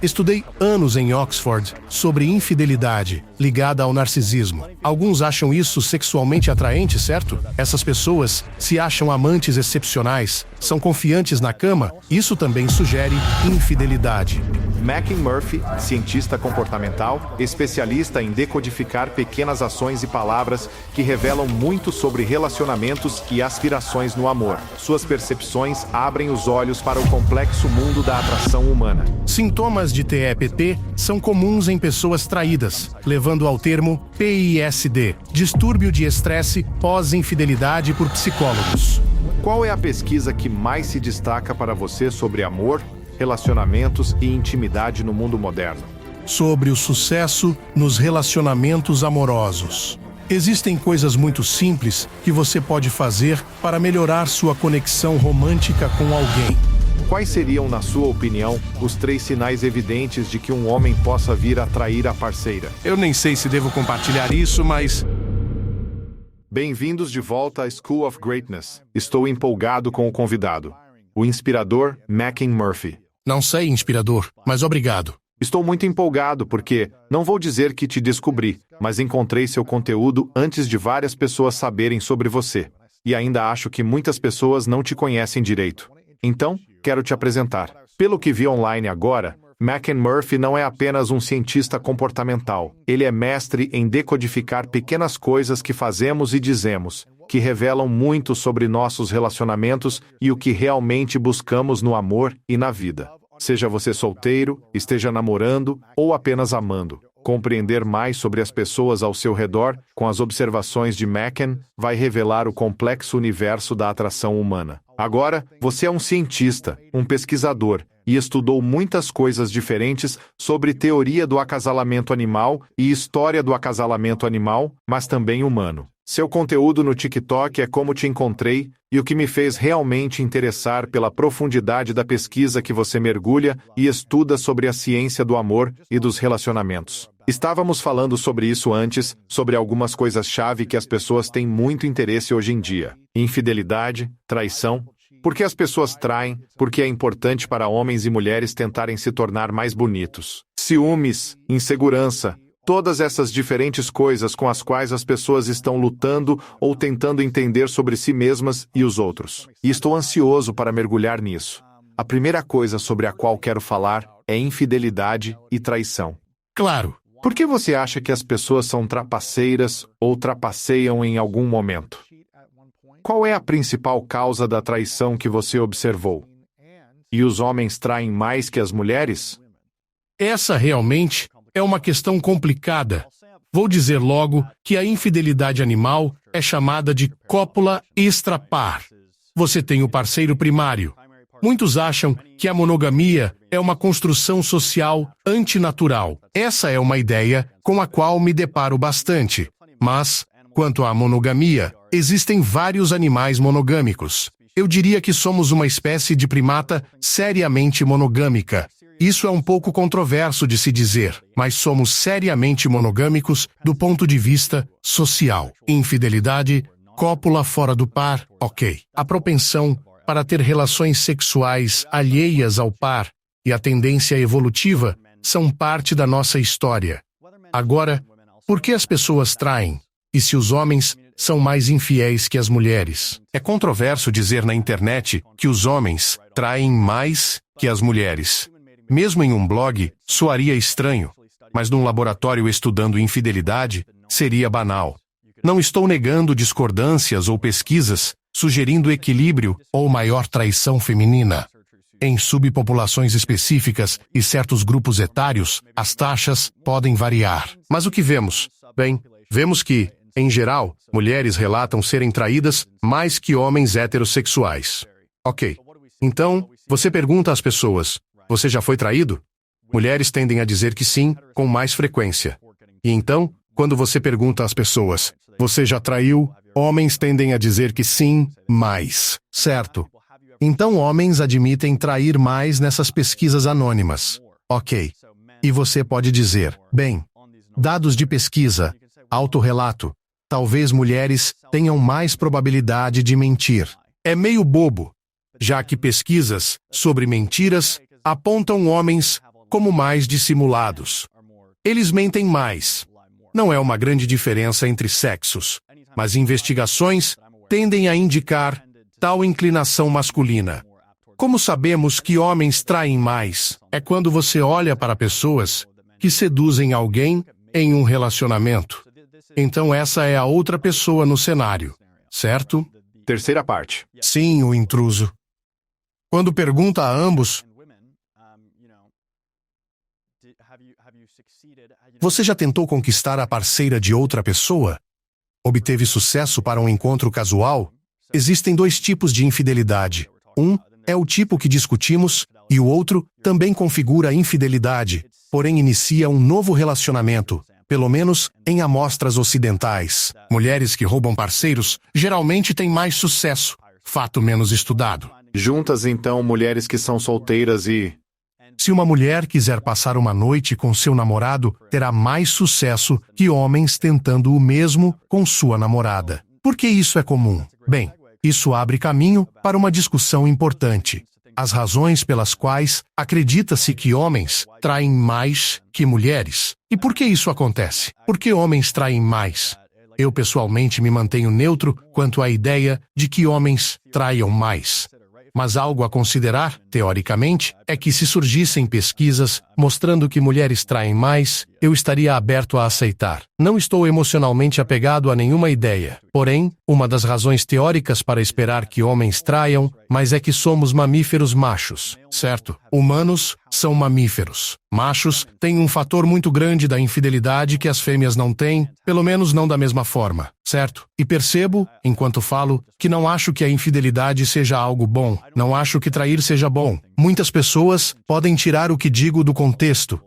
Estudei anos em Oxford sobre infidelidade ligada ao narcisismo. Alguns acham isso sexualmente atraente, certo? Essas pessoas se acham amantes excepcionais, são confiantes na cama. Isso também sugere infidelidade. McMurphy, cientista comportamental, especialista em decodificar pequenas ações e palavras que revelam muito sobre relacionamentos e aspirações no amor. Suas percepções abrem os olhos para o complexo mundo da atração humana. Sintomas de TEPT são comuns em pessoas traídas, levando ao termo PISD, distúrbio de estresse pós-infidelidade por psicólogos. Qual é a pesquisa que mais se destaca para você sobre amor, relacionamentos e intimidade no mundo moderno? Sobre o sucesso nos relacionamentos amorosos. Existem coisas muito simples que você pode fazer para melhorar sua conexão romântica com alguém. Quais seriam, na sua opinião, os 3 sinais evidentes de que um homem possa vir a trair a parceira? Eu nem sei se devo compartilhar isso, mas... Bem-vindos de volta à School of Greatness. Estou empolgado com o convidado, o inspirador McMurphy. Não sei, inspirador, mas obrigado. Estou muito empolgado porque, não vou dizer que te descobri, mas encontrei seu conteúdo antes de várias pessoas saberem sobre você. E ainda acho que muitas pessoas não te conhecem direito. Então, quero te apresentar. Pelo que vi online agora, McMurphy não é apenas um cientista comportamental. Ele é mestre em decodificar pequenas coisas que fazemos e dizemos, que revelam muito sobre nossos relacionamentos e o que realmente buscamos no amor e na vida. Seja você solteiro, esteja namorando ou apenas amando. Compreender mais sobre as pessoas ao seu redor, com as observações de Macken, vai revelar o complexo universo da atração humana. Agora, você é um cientista, um pesquisador, e estudou muitas coisas diferentes sobre teoria do acasalamento animal e história do acasalamento animal, mas também humano. Seu conteúdo no TikTok é como te encontrei e o que me fez realmente interessar pela profundidade da pesquisa que você mergulha e estuda sobre a ciência do amor e dos relacionamentos. Estávamos falando sobre isso antes, sobre algumas coisas-chave que as pessoas têm muito interesse hoje em dia. Infidelidade, traição. Por que as pessoas traem? Porque é importante para homens e mulheres tentarem se tornar mais bonitos. Ciúmes, insegurança. Todas essas diferentes coisas com as quais as pessoas estão lutando ou tentando entender sobre si mesmas e os outros. E estou ansioso para mergulhar nisso. A primeira coisa sobre a qual quero falar é infidelidade e traição. Claro. Por que você acha que as pessoas são trapaceiras ou trapaceiam em algum momento? Qual é a principal causa da traição que você observou? E os homens traem mais que as mulheres? Essa realmente é uma questão complicada. Vou dizer logo que a infidelidade animal é chamada de cópula extrapar. Você tem o parceiro primário. Muitos acham que a monogamia é uma construção social antinatural. Essa é uma ideia com a qual me deparo bastante. Mas, quanto à monogamia, existem vários animais monogâmicos. Eu diria que somos uma espécie de primata seriamente monogâmica. Isso é um pouco controverso de se dizer, mas somos seriamente monogâmicos do ponto de vista social. Infidelidade, cópula fora do par, ok. A propensão para ter relações sexuais alheias ao par e a tendência evolutiva são parte da nossa história. Agora, por que as pessoas traem? E se os homens são mais infiéis que as mulheres? É controverso dizer na internet que os homens traem mais que as mulheres. Mesmo em um blog, soaria estranho, mas num laboratório estudando infidelidade, seria banal. Não estou negando discordâncias ou pesquisas sugerindo equilíbrio ou maior traição feminina. Em subpopulações específicas e certos grupos etários, as taxas podem variar. Mas o que vemos? Bem, vemos que, em geral, mulheres relatam serem traídas mais que homens heterossexuais. Ok. Então, você pergunta às pessoas: você já foi traído? Mulheres tendem a dizer que sim, com mais frequência. E então, quando você pergunta às pessoas: você já traiu? Homens tendem a dizer que sim, mais. Certo. Então homens admitem trair mais nessas pesquisas anônimas. Ok. E você pode dizer: bem, dados de pesquisa, autorrelato, talvez mulheres tenham mais probabilidade de mentir. É meio bobo, já que pesquisas sobre mentiras apontam homens como mais dissimulados. Eles mentem mais. Não é uma grande diferença entre sexos, mas investigações tendem a indicar tal inclinação masculina. Como sabemos que homens traem mais? É quando você olha para pessoas que seduzem alguém em um relacionamento. Então essa é a outra pessoa no cenário, certo? Terceira parte. Sim, o intruso. Quando pergunta a ambos, você já tentou conquistar a parceira de outra pessoa? Obteve sucesso para um encontro casual? Existem dois tipos de infidelidade. Um é o tipo que discutimos, e o outro também configura infidelidade, porém inicia um novo relacionamento, pelo menos em amostras ocidentais. Mulheres que roubam parceiros geralmente têm mais sucesso, fato menos estudado. Juntas, então, mulheres que são solteiras e... Se uma mulher quiser passar uma noite com seu namorado, terá mais sucesso que homens tentando o mesmo com sua namorada. Por que isso é comum? Bem, isso abre caminho para uma discussão importante. As razões pelas quais acredita-se que homens traem mais que mulheres. E por que isso acontece? Por que homens traem mais? Eu pessoalmente me mantenho neutro quanto à ideia de que homens traiam mais. Mas algo a considerar, teoricamente, é que se surgissem pesquisas mostrando que mulheres traem mais, eu estaria aberto a aceitar. Não estou emocionalmente apegado a nenhuma ideia. Porém, uma das razões teóricas para esperar que homens traiam, mas é que somos mamíferos machos, certo? Humanos são mamíferos. Machos têm um fator muito grande da infidelidade que as fêmeas não têm, pelo menos não da mesma forma, certo? E percebo, enquanto falo, que não acho que a infidelidade seja algo bom. Não acho que trair seja bom. Muitas pessoas podem tirar o que digo do contexto.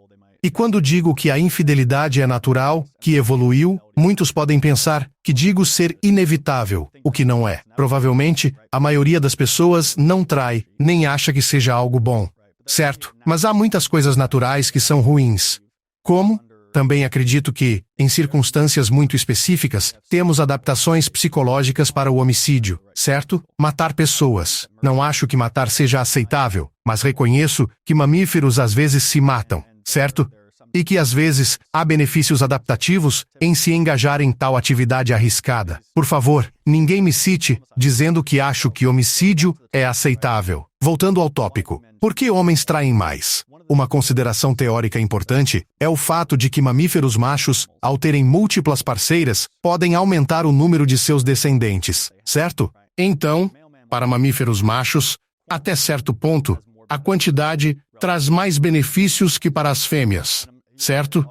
E quando digo que a infidelidade é natural, que evoluiu, muitos podem pensar que digo ser inevitável, o que não é. Provavelmente, a maioria das pessoas não trai, nem acha que seja algo bom. Certo, mas há muitas coisas naturais que são ruins. Como? Também acredito que, em circunstâncias muito específicas, temos adaptações psicológicas para o homicídio, certo? Matar pessoas. Não acho que matar seja aceitável, mas reconheço que mamíferos às vezes se matam, certo? E que às vezes há benefícios adaptativos em se engajar em tal atividade arriscada. Por favor, ninguém me cite dizendo que acho que homicídio é aceitável. Voltando ao tópico, por que homens traem mais? Uma consideração teórica importante é o fato de que mamíferos machos, ao terem múltiplas parceiras, podem aumentar o número de seus descendentes, certo? Então, para mamíferos machos, até certo ponto, a quantidade traz mais benefícios que para as fêmeas, certo?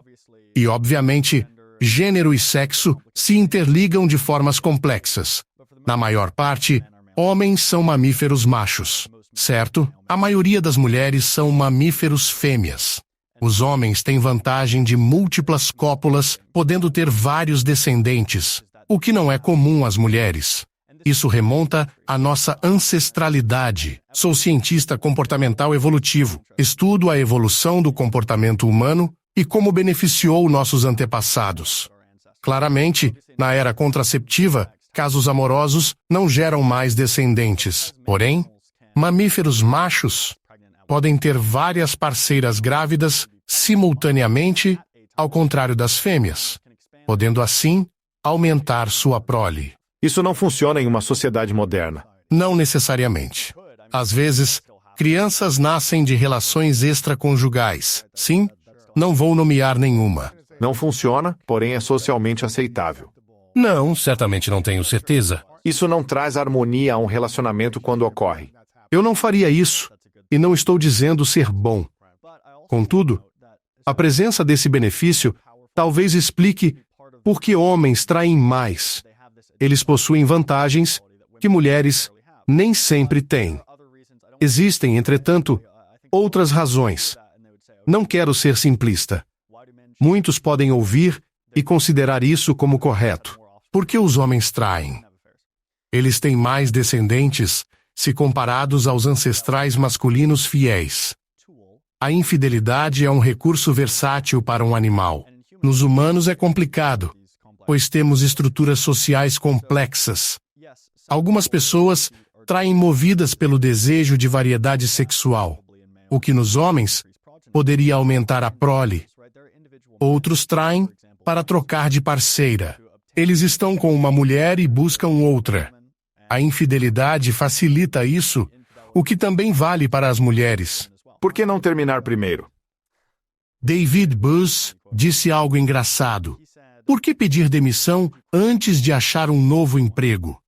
E, obviamente, gênero e sexo se interligam de formas complexas. Na maior parte, homens são mamíferos machos, certo? A maioria das mulheres são mamíferos fêmeas. Os homens têm vantagem de múltiplas cópulas, podendo ter vários descendentes, o que não é comum às mulheres. Isso remonta à nossa ancestralidade. Sou cientista comportamental evolutivo. Estudo a evolução do comportamento humano e como beneficiou nossos antepassados. Claramente, na era contraceptiva, casos amorosos não geram mais descendentes. Porém, mamíferos machos podem ter várias parceiras grávidas simultaneamente, ao contrário das fêmeas, podendo assim aumentar sua prole. Isso não funciona em uma sociedade moderna. Não necessariamente. Às vezes, crianças nascem de relações extraconjugais. Sim, não vou nomear nenhuma. Não funciona, porém é socialmente aceitável. Não, certamente não tenho certeza. Isso não traz harmonia a um relacionamento quando ocorre. Eu não faria isso, e não estou dizendo ser bom. Contudo, a presença desse benefício talvez explique por que homens traem mais. Eles possuem vantagens que mulheres nem sempre têm. Existem, entretanto, outras razões. Não quero ser simplista. Muitos podem ouvir e considerar isso como correto. Por que os homens traem? Eles têm mais descendentes se comparados aos ancestrais masculinos fiéis. A infidelidade é um recurso versátil para um animal. Nos humanos é complicado, pois temos estruturas sociais complexas. Algumas pessoas traem movidas pelo desejo de variedade sexual, o que nos homens poderia aumentar a prole. Outros traem para trocar de parceira. Eles estão com uma mulher e buscam outra. A infidelidade facilita isso, o que também vale para as mulheres. Por que não terminar primeiro? David Buss disse algo engraçado. Por que pedir demissão antes de achar um novo emprego?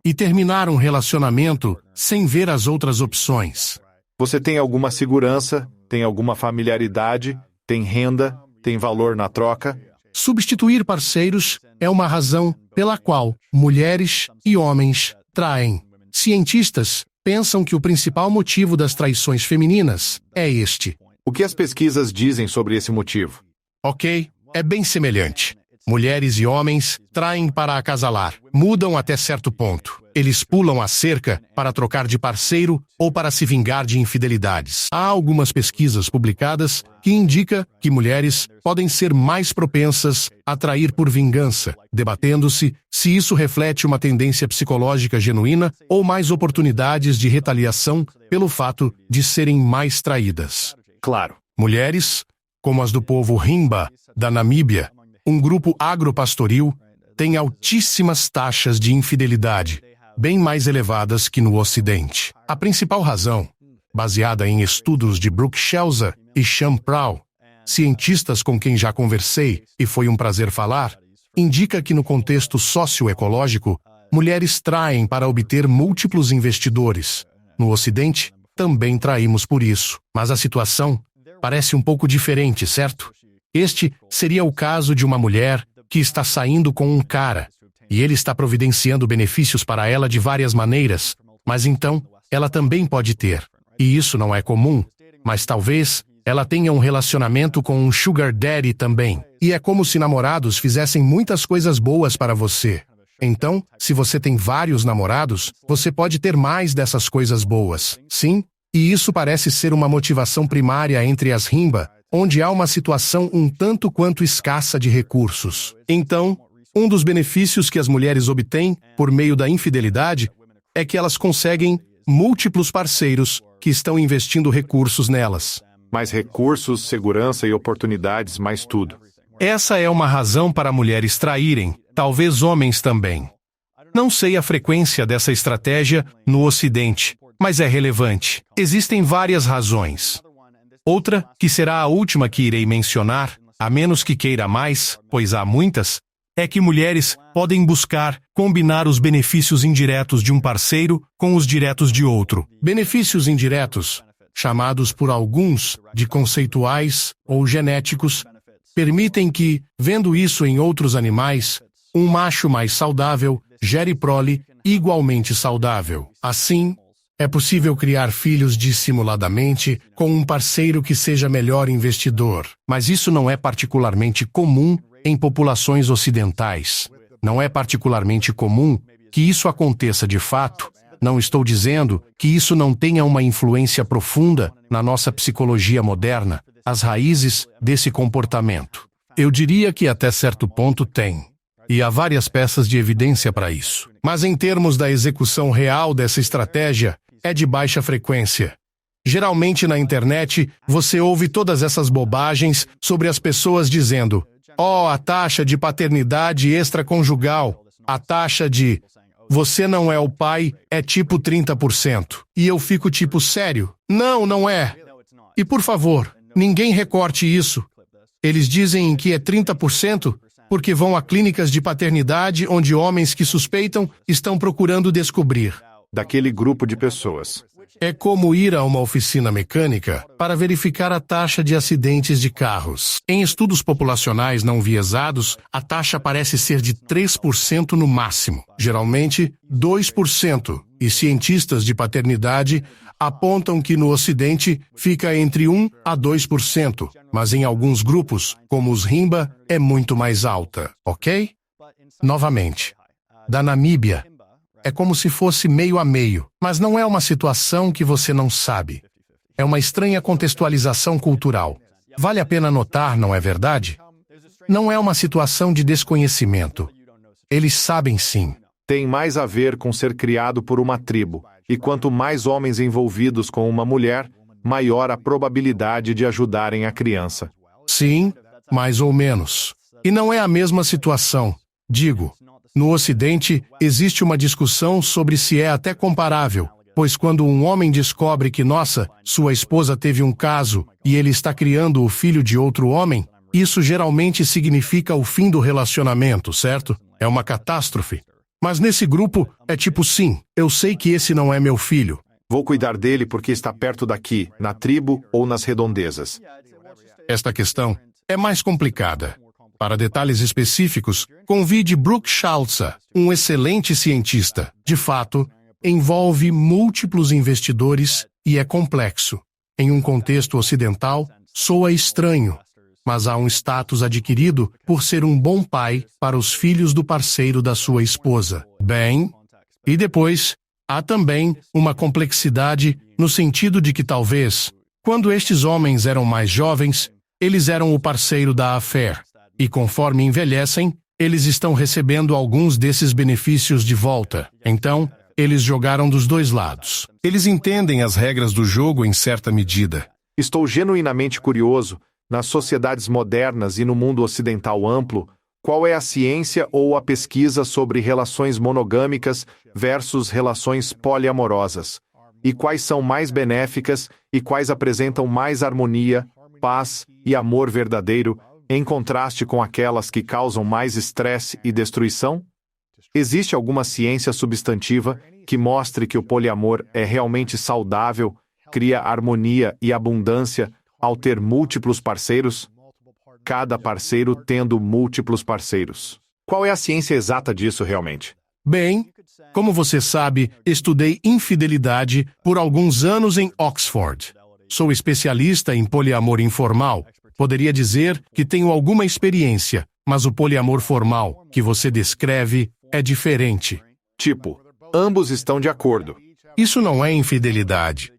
E terminar um relacionamento sem ver as outras opções? Você tem alguma segurança, tem alguma familiaridade, tem renda, tem valor na troca? Substituir parceiros é uma razão pela qual mulheres e homens traem. Cientistas pensam que o principal motivo das traições femininas é este. O que as pesquisas dizem sobre esse motivo? Ok, é bem semelhante. Mulheres e homens traem para acasalar, mudam até certo ponto. Eles pulam a cerca para trocar de parceiro ou para se vingar de infidelidades. Há algumas pesquisas publicadas que indicam que mulheres podem ser mais propensas a trair por vingança, debatendo-se se isso reflete uma tendência psicológica genuína ou mais oportunidades de retaliação pelo fato de serem mais traídas. Claro. Mulheres, como as do povo Himba, da Namíbia, um grupo agropastoril, têm altíssimas taxas de infidelidade, bem mais elevadas que no Ocidente. A principal razão, baseada em estudos de Brooke Shelza e Sean Prowl, cientistas com quem já conversei e foi um prazer falar, indica que no contexto socioecológico, mulheres traem para obter múltiplos investidores. No Ocidente, também traímos por isso. Mas a situação parece um pouco diferente, certo? Este seria o caso de uma mulher que está saindo com um cara, e ele está providenciando benefícios para ela de várias maneiras, mas então ela também pode ter. E isso não é comum, mas talvez ela tenha um relacionamento com um sugar daddy também. E é como se namorados fizessem muitas coisas boas para você. Então, se você tem vários namorados, você pode ter mais dessas coisas boas. Sim? E isso parece ser uma motivação primária entre as Himba, onde há uma situação um tanto quanto escassa de recursos. Então, um dos benefícios que as mulheres obtêm por meio da infidelidade é que elas conseguem múltiplos parceiros que estão investindo recursos nelas. Mais recursos, segurança e oportunidades, mais tudo. Essa é uma razão para mulheres traírem, talvez homens também. Não sei a frequência dessa estratégia no Ocidente, mas é relevante. Existem várias razões. Outra, que será a última que irei mencionar, a menos que queira mais, pois há muitas, é que mulheres podem buscar combinar os benefícios indiretos de um parceiro com os diretos de outro. Benefícios indiretos, chamados por alguns de conceituais ou genéticos, permitem que, vendo isso em outros animais, um macho mais saudável gere prole igualmente saudável. Assim, é possível criar filhos dissimuladamente com um parceiro que seja melhor investidor, mas isso não é particularmente comum em populações ocidentais. Não é particularmente comum que isso aconteça de fato. Não estou dizendo que isso não tenha uma influência profunda na nossa psicologia moderna, as raízes desse comportamento. Eu diria que até certo ponto tem. E há várias peças de evidência para isso. Mas em termos da execução real dessa estratégia, é de baixa frequência. Geralmente na internet, você ouve todas essas bobagens sobre as pessoas dizendo: "Oh, a taxa de paternidade extraconjugal, a taxa de você não é o pai é tipo 30%. E eu fico tipo, sério? Não, não é. E por favor, ninguém recorte isso. Eles dizem que é 30% porque vão a clínicas de paternidade onde homens que suspeitam estão procurando descobrir. Daquele grupo de pessoas. É como ir a uma oficina mecânica para verificar a taxa de acidentes de carros. Em estudos populacionais não viesados, a taxa parece ser de 3% no máximo, geralmente 2%, e cientistas de paternidade apontam que no Ocidente fica entre 1 a 2%, mas em alguns grupos, como os Himba, é muito mais alta, ok? Novamente, da Namíbia, é como se fosse meio a meio, mas não é uma situação que você não sabe. É uma estranha contextualização cultural. Vale a pena notar, não é verdade? Não é uma situação de desconhecimento. Eles sabem sim. Tem mais a ver com ser criado por uma tribo, e quanto mais homens envolvidos com uma mulher, maior a probabilidade de ajudarem a criança. Sim, mais ou menos. E não é a mesma situação. Digo, no Ocidente, existe uma discussão sobre se é até comparável, pois quando um homem descobre que, sua esposa teve um caso e ele está criando o filho de outro homem, isso geralmente significa o fim do relacionamento, certo? É uma catástrofe. Mas nesse grupo, é tipo sim, eu sei que esse não é meu filho. Vou cuidar dele porque está perto daqui, na tribo ou nas redondezas. Esta questão é mais complicada. Para detalhes específicos, convide Brooke Schalza, um excelente cientista. De fato, envolve múltiplos investidores e é complexo. Em um contexto ocidental, soa estranho, mas há um status adquirido por ser um bom pai para os filhos do parceiro da sua esposa. Bem, e depois, há também uma complexidade no sentido de que talvez, quando estes homens eram mais jovens, eles eram o parceiro da affair. E conforme envelhecem, eles estão recebendo alguns desses benefícios de volta. Então, eles jogaram dos dois lados. Eles entendem as regras do jogo em certa medida. Estou genuinamente curioso, nas sociedades modernas e no mundo ocidental amplo, qual é a ciência ou a pesquisa sobre relações monogâmicas versus relações poliamorosas? E quais são mais benéficas e quais apresentam mais harmonia, paz e amor verdadeiro, em contraste com aquelas que causam mais estresse e destruição? Existe alguma ciência substantiva que mostre que o poliamor é realmente saudável, cria harmonia e abundância ao ter múltiplos parceiros? Cada parceiro tendo múltiplos parceiros. Qual é a ciência exata disso realmente? Bem, como você sabe, estudei infidelidade por alguns anos em Oxford. Sou especialista em poliamor informal. Poderia dizer que tenho alguma experiência, mas o poliamor formal, que você descreve, é diferente. Tipo, ambos estão de acordo. Isso não é infidelidade,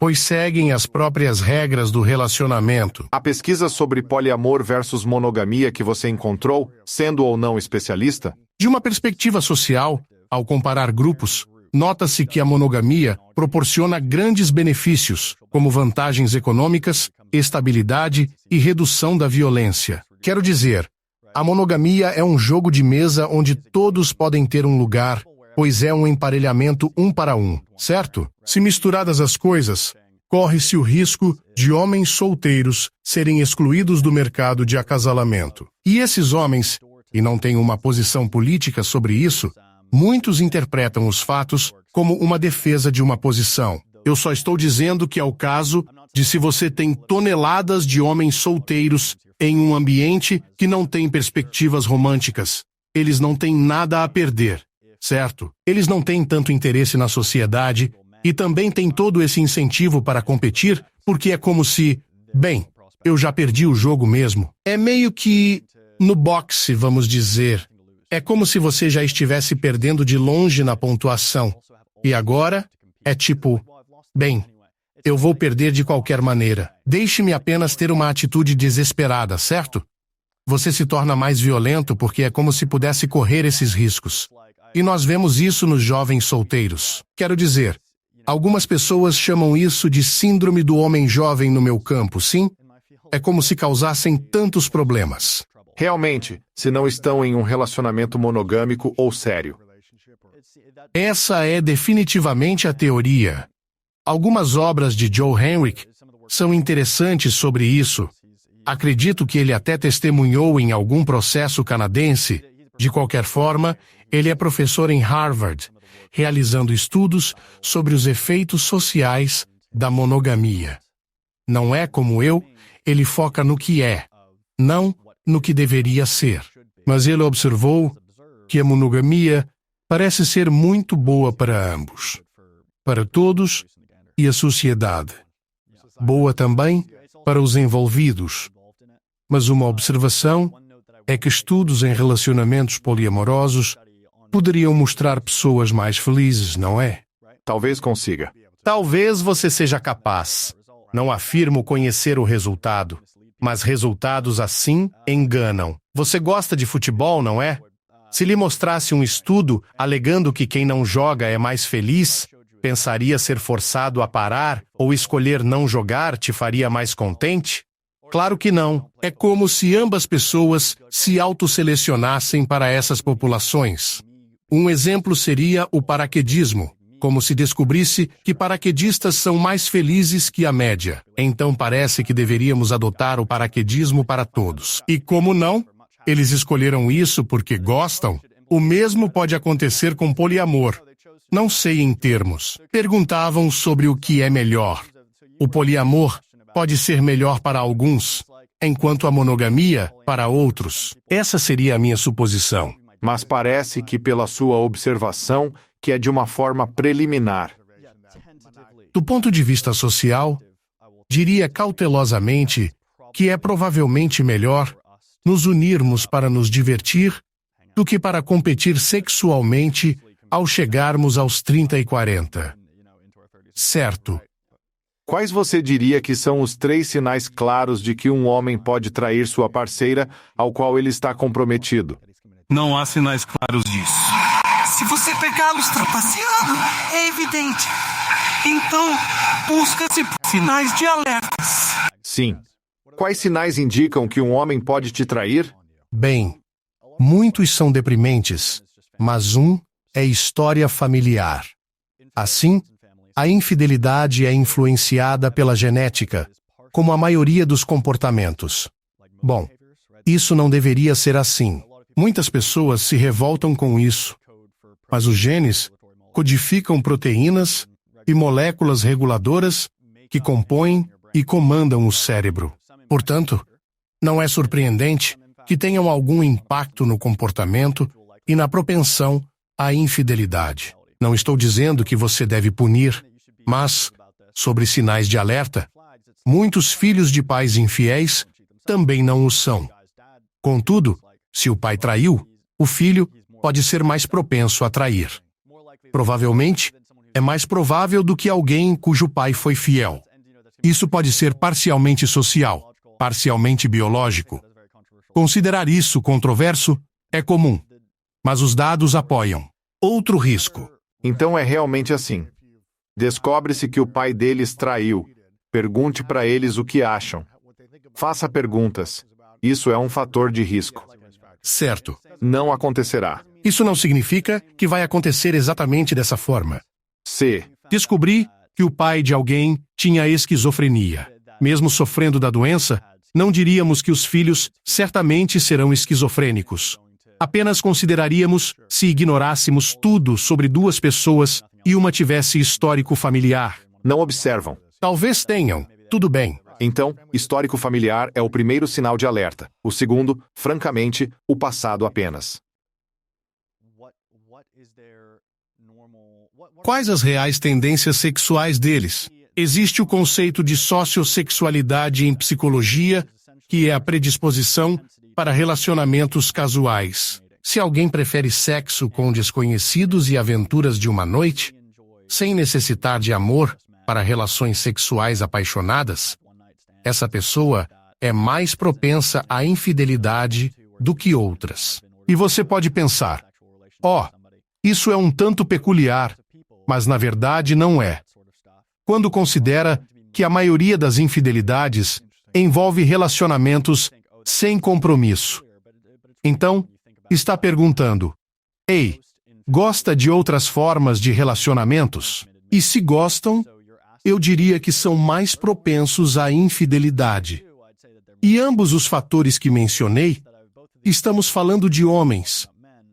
pois seguem as próprias regras do relacionamento. A pesquisa sobre poliamor versus monogamia que você encontrou, sendo ou não especialista? De uma perspectiva social, ao comparar grupos, nota-se que a monogamia proporciona grandes benefícios, como vantagens econômicas, estabilidade e redução da violência. Quero dizer, a monogamia é um jogo de mesa onde todos podem ter um lugar, pois é um emparelhamento um para um, certo? Se misturadas as coisas, corre-se o risco de homens solteiros serem excluídos do mercado de acasalamento. E esses homens, e não têm uma posição política sobre isso, muitos interpretam os fatos como uma defesa de uma posição. Eu só estou dizendo que é o caso de se você tem toneladas de homens solteiros em um ambiente que não tem perspectivas românticas. Eles não têm nada a perder, certo? Eles não têm tanto interesse na sociedade e também têm todo esse incentivo para competir, porque é como se, bem, eu já perdi o jogo mesmo. É meio que no boxe, vamos dizer. É como se você já estivesse perdendo de longe na pontuação. E agora, é tipo, bem, eu vou perder de qualquer maneira. Deixe-me apenas ter uma atitude desesperada, certo? Você se torna mais violento porque é como se pudesse correr esses riscos. E nós vemos isso nos jovens solteiros. Quero dizer, algumas pessoas chamam isso de síndrome do homem jovem no meu campo, sim? É como se causassem tantos problemas. Realmente, se não estão em um relacionamento monogâmico ou sério. Essa é definitivamente a teoria. Algumas obras de Joe Henrich são interessantes sobre isso. Acredito que ele até testemunhou em algum processo canadense. De qualquer forma, ele é professor em Harvard, realizando estudos sobre os efeitos sociais da monogamia. Não é como eu, ele foca no que é, não no que deveria ser. Mas ele observou que a monogamia parece ser muito boa para ambos, para todos e a sociedade. Boa também para os envolvidos. Mas uma observação é que estudos em relacionamentos poliamorosos poderiam mostrar pessoas mais felizes, não é? Talvez consiga. Talvez você seja capaz. Não afirmo conhecer o resultado, mas resultados assim enganam. Você gosta de futebol, não é? Se lhe mostrasse um estudo alegando que quem não joga é mais feliz, Pensaria ser forçado a parar ou escolher não jogar te faria mais contente? Claro que não. É como se ambas pessoas se autosselecionassem para essas populações. Um exemplo seria o paraquedismo, como se descobrisse que paraquedistas são mais felizes que a média. Então parece que deveríamos adotar o paraquedismo para todos. E como não? Eles escolheram isso porque gostam? O mesmo pode acontecer com poliamor. Não sei em termos. Perguntavam sobre o que é melhor. O poliamor pode ser melhor para alguns, enquanto a monogamia para outros. Essa seria a minha suposição. Mas parece que pela sua observação, que é de uma forma preliminar. Do ponto de vista social, diria cautelosamente que é provavelmente melhor nos unirmos para nos divertir do que para competir sexualmente ao chegarmos aos 30 e 40. Certo. Quais você diria que são os 3 sinais claros de que um homem pode trair sua parceira ao qual ele está comprometido? Não há sinais claros disso. Se você pegá-los trapaceando, é evidente. Então, busca-se por sinais de alertas. Sim. Quais sinais indicam que um homem pode te trair? Bem, muitos são deprimentes, mas um é história familiar. Assim, a infidelidade é influenciada pela genética, como a maioria dos comportamentos. Bom, isso não deveria ser assim. Muitas pessoas se revoltam com isso, mas os genes codificam proteínas e moléculas reguladoras que compõem e comandam o cérebro. Portanto, não é surpreendente que tenham algum impacto no comportamento e na propensão à infidelidade. Não estou dizendo que você deve punir, mas, sobre sinais de alerta, muitos filhos de pais infiéis também não o são. Contudo, se o pai traiu, o filho pode ser mais propenso a trair. Provavelmente, é mais provável do que alguém cujo pai foi fiel. Isso pode ser parcialmente social, parcialmente biológico. Considerar isso controverso é comum, mas os dados apoiam. Outro risco. Então é realmente assim. Descobre-se que o pai deles traiu. Pergunte para eles o que acham. Faça perguntas. Isso é um fator de risco. Certo. Não acontecerá. Isso não significa que vai acontecer exatamente dessa forma. C. Descobri que o pai de alguém tinha esquizofrenia. Mesmo sofrendo da doença, não diríamos que os filhos certamente serão esquizofrênicos. Apenas consideraríamos se ignorássemos tudo sobre 2 pessoas e uma tivesse histórico familiar. Não observam. Talvez tenham. Tudo bem. Então, histórico familiar é o primeiro sinal de alerta. O segundo, francamente, o passado apenas. Quais as reais tendências sexuais deles? Existe o conceito de sociossexualidade em psicologia, que é a predisposição para relacionamentos casuais. Se alguém prefere sexo com desconhecidos e aventuras de uma noite, sem necessitar de amor para relações sexuais apaixonadas, essa pessoa é mais propensa à infidelidade do que outras. E você pode pensar, isso é um tanto peculiar, mas na verdade não é. Quando considera que a maioria das infidelidades envolve relacionamentos sem compromisso. Então, está perguntando, ei, gosta de outras formas de relacionamentos? E se gostam, eu diria que são mais propensos à infidelidade. E ambos os fatores que mencionei, estamos falando de homens,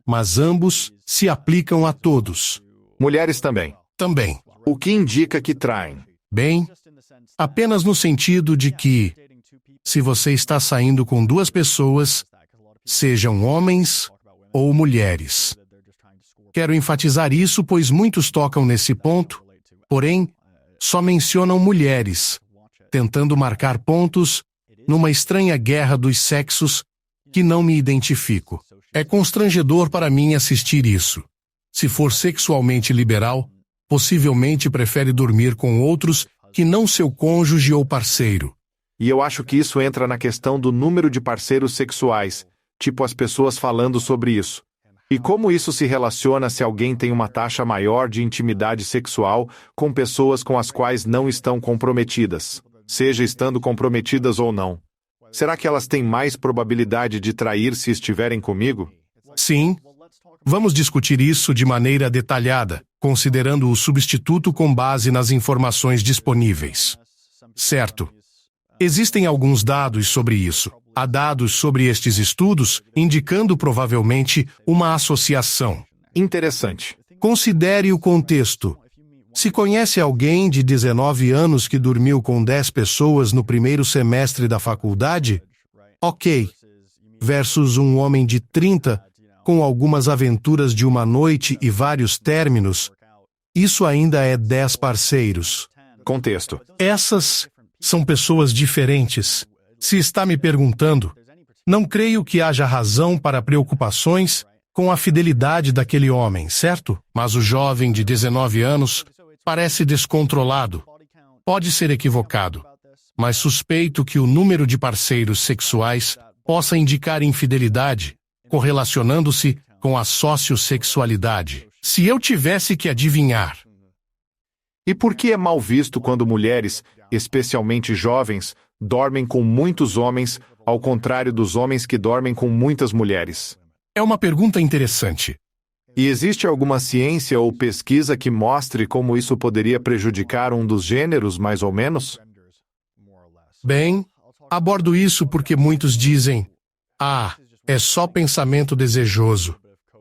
mas ambos se aplicam a todos. Mulheres também. Também. O que indica que traem? Bem, apenas no sentido de que, se você está saindo com 2 pessoas, sejam homens ou mulheres. Quero enfatizar isso, pois muitos tocam nesse ponto, porém, só mencionam mulheres, tentando marcar pontos numa estranha guerra dos sexos que não me identifico. É constrangedor para mim assistir isso. Se for sexualmente liberal, possivelmente prefere dormir com outros que não seu cônjuge ou parceiro. E eu acho que isso entra na questão do número de parceiros sexuais, tipo as pessoas falando sobre isso. E como isso se relaciona se alguém tem uma taxa maior de intimidade sexual com pessoas com as quais não estão comprometidas, seja estando comprometidas ou não? Será que elas têm mais probabilidade de trair se estiverem comigo? Sim. Vamos discutir isso de maneira detalhada, considerando o substituto com base nas informações disponíveis. Certo. Existem alguns dados sobre isso. Há dados sobre estes estudos indicando provavelmente uma associação. Interessante. Considere o contexto. Se conhece alguém de 19 anos que dormiu com 10 pessoas no primeiro semestre da faculdade, ok. Versus um homem de 30, com algumas aventuras de uma noite e vários términos, isso ainda é 10 parceiros. Contexto. Essas são pessoas diferentes. Se está me perguntando, não creio que haja razão para preocupações com a fidelidade daquele homem, certo? Mas o jovem de 19 anos parece descontrolado. Pode ser equivocado, mas suspeito que o número de parceiros sexuais possa indicar infidelidade, correlacionando-se com a sociossexualidade. Se eu tivesse que adivinhar. E por que é mal visto quando mulheres, especialmente jovens, dormem com muitos homens, ao contrário dos homens que dormem com muitas mulheres? É uma pergunta interessante. E existe alguma ciência ou pesquisa que mostre como isso poderia prejudicar um dos gêneros, mais ou menos? Bem, abordo isso porque muitos dizem: é só pensamento desejoso.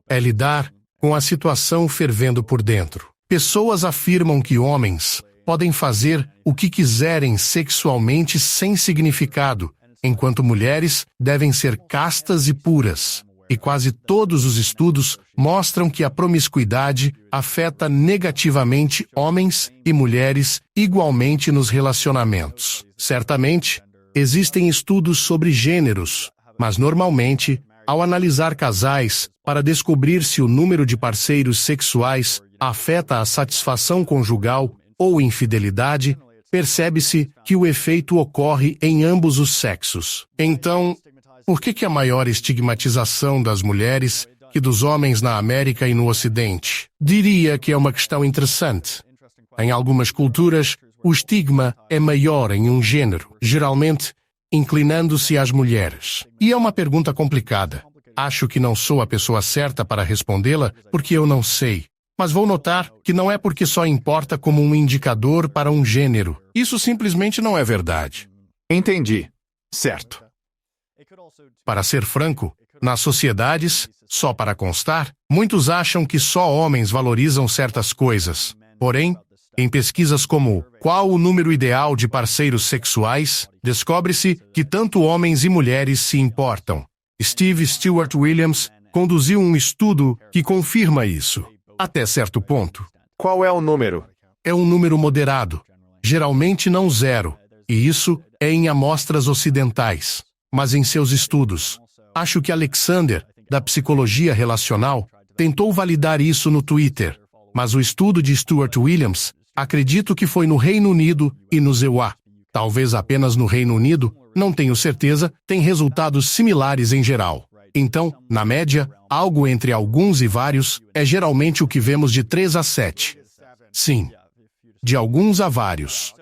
É lidar com a situação fervendo por dentro. Pessoas afirmam que homens podem fazer o que quiserem sexualmente sem significado, enquanto mulheres devem ser castas e puras. E quase todos os estudos mostram que a promiscuidade afeta negativamente homens e mulheres igualmente nos relacionamentos. Certamente, existem estudos sobre gêneros, mas normalmente, ao analisar casais para descobrir se o número de parceiros sexuais afeta a satisfação conjugal ou infidelidade, percebe-se que o efeito ocorre em ambos os sexos. Então, por que a maior estigmatização das mulheres que dos homens na América e no Ocidente? Diria que é uma questão interessante. Em algumas culturas, o estigma é maior em um gênero, geralmente inclinando-se às mulheres. E é uma pergunta complicada. Acho que não sou a pessoa certa para respondê-la porque eu não sei. Mas vou notar que não é porque só importa como um indicador para um gênero. Isso simplesmente não é verdade. Entendi. Certo. Para ser franco, nas sociedades, só para constar, muitos acham que só homens valorizam certas coisas. Porém, em pesquisas como Qual o número ideal de parceiros sexuais, descobre-se que tanto homens e mulheres se importam. Steve Stewart Williams conduziu um estudo que confirma isso. Até certo ponto. Qual é o número? É um número moderado, geralmente não zero, e isso é em amostras ocidentais. Mas em seus estudos, acho que Alexander, da psicologia relacional, tentou validar isso no Twitter. Mas o estudo de Stewart Williams, acredito que foi no Reino Unido e no EUA. Talvez apenas no Reino Unido, não tenho certeza, tem resultados similares em geral. Então, na média, algo entre alguns e vários é geralmente o que vemos de 3 a 7. Sim. De alguns a vários.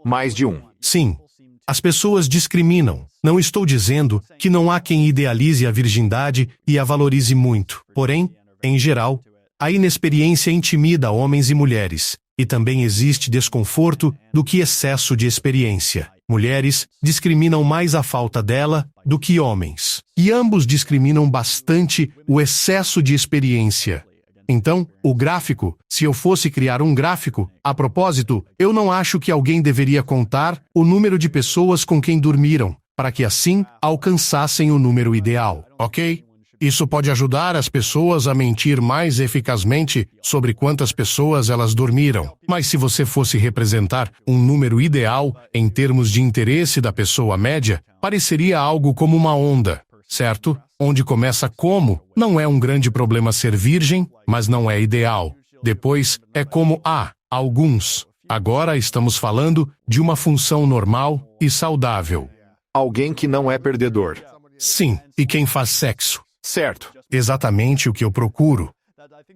Mais de um. Sim. As pessoas discriminam. Não estou dizendo que não há quem idealize a virgindade e a valorize muito. Porém, em geral, a inexperiência intimida homens e mulheres, e também existe desconforto do que excesso de experiência. Mulheres discriminam mais a falta dela do que homens. E ambos discriminam bastante o excesso de experiência. Então, o gráfico, se eu fosse criar um gráfico, a propósito, eu não acho que alguém deveria contar o número de pessoas com quem dormiram, para que assim alcançassem o número ideal, ok? Isso pode ajudar as pessoas a mentir mais eficazmente sobre quantas pessoas elas dormiram. Mas se você fosse representar um número ideal em termos de interesse da pessoa média, pareceria algo como uma onda, certo? Onde começa como, não é um grande problema ser virgem, mas não é ideal. Depois, é como alguns. Agora estamos falando de uma função normal e saudável. Alguém que não é perdedor. Sim, e quem faz sexo. Certo. exatamente o que eu procuro.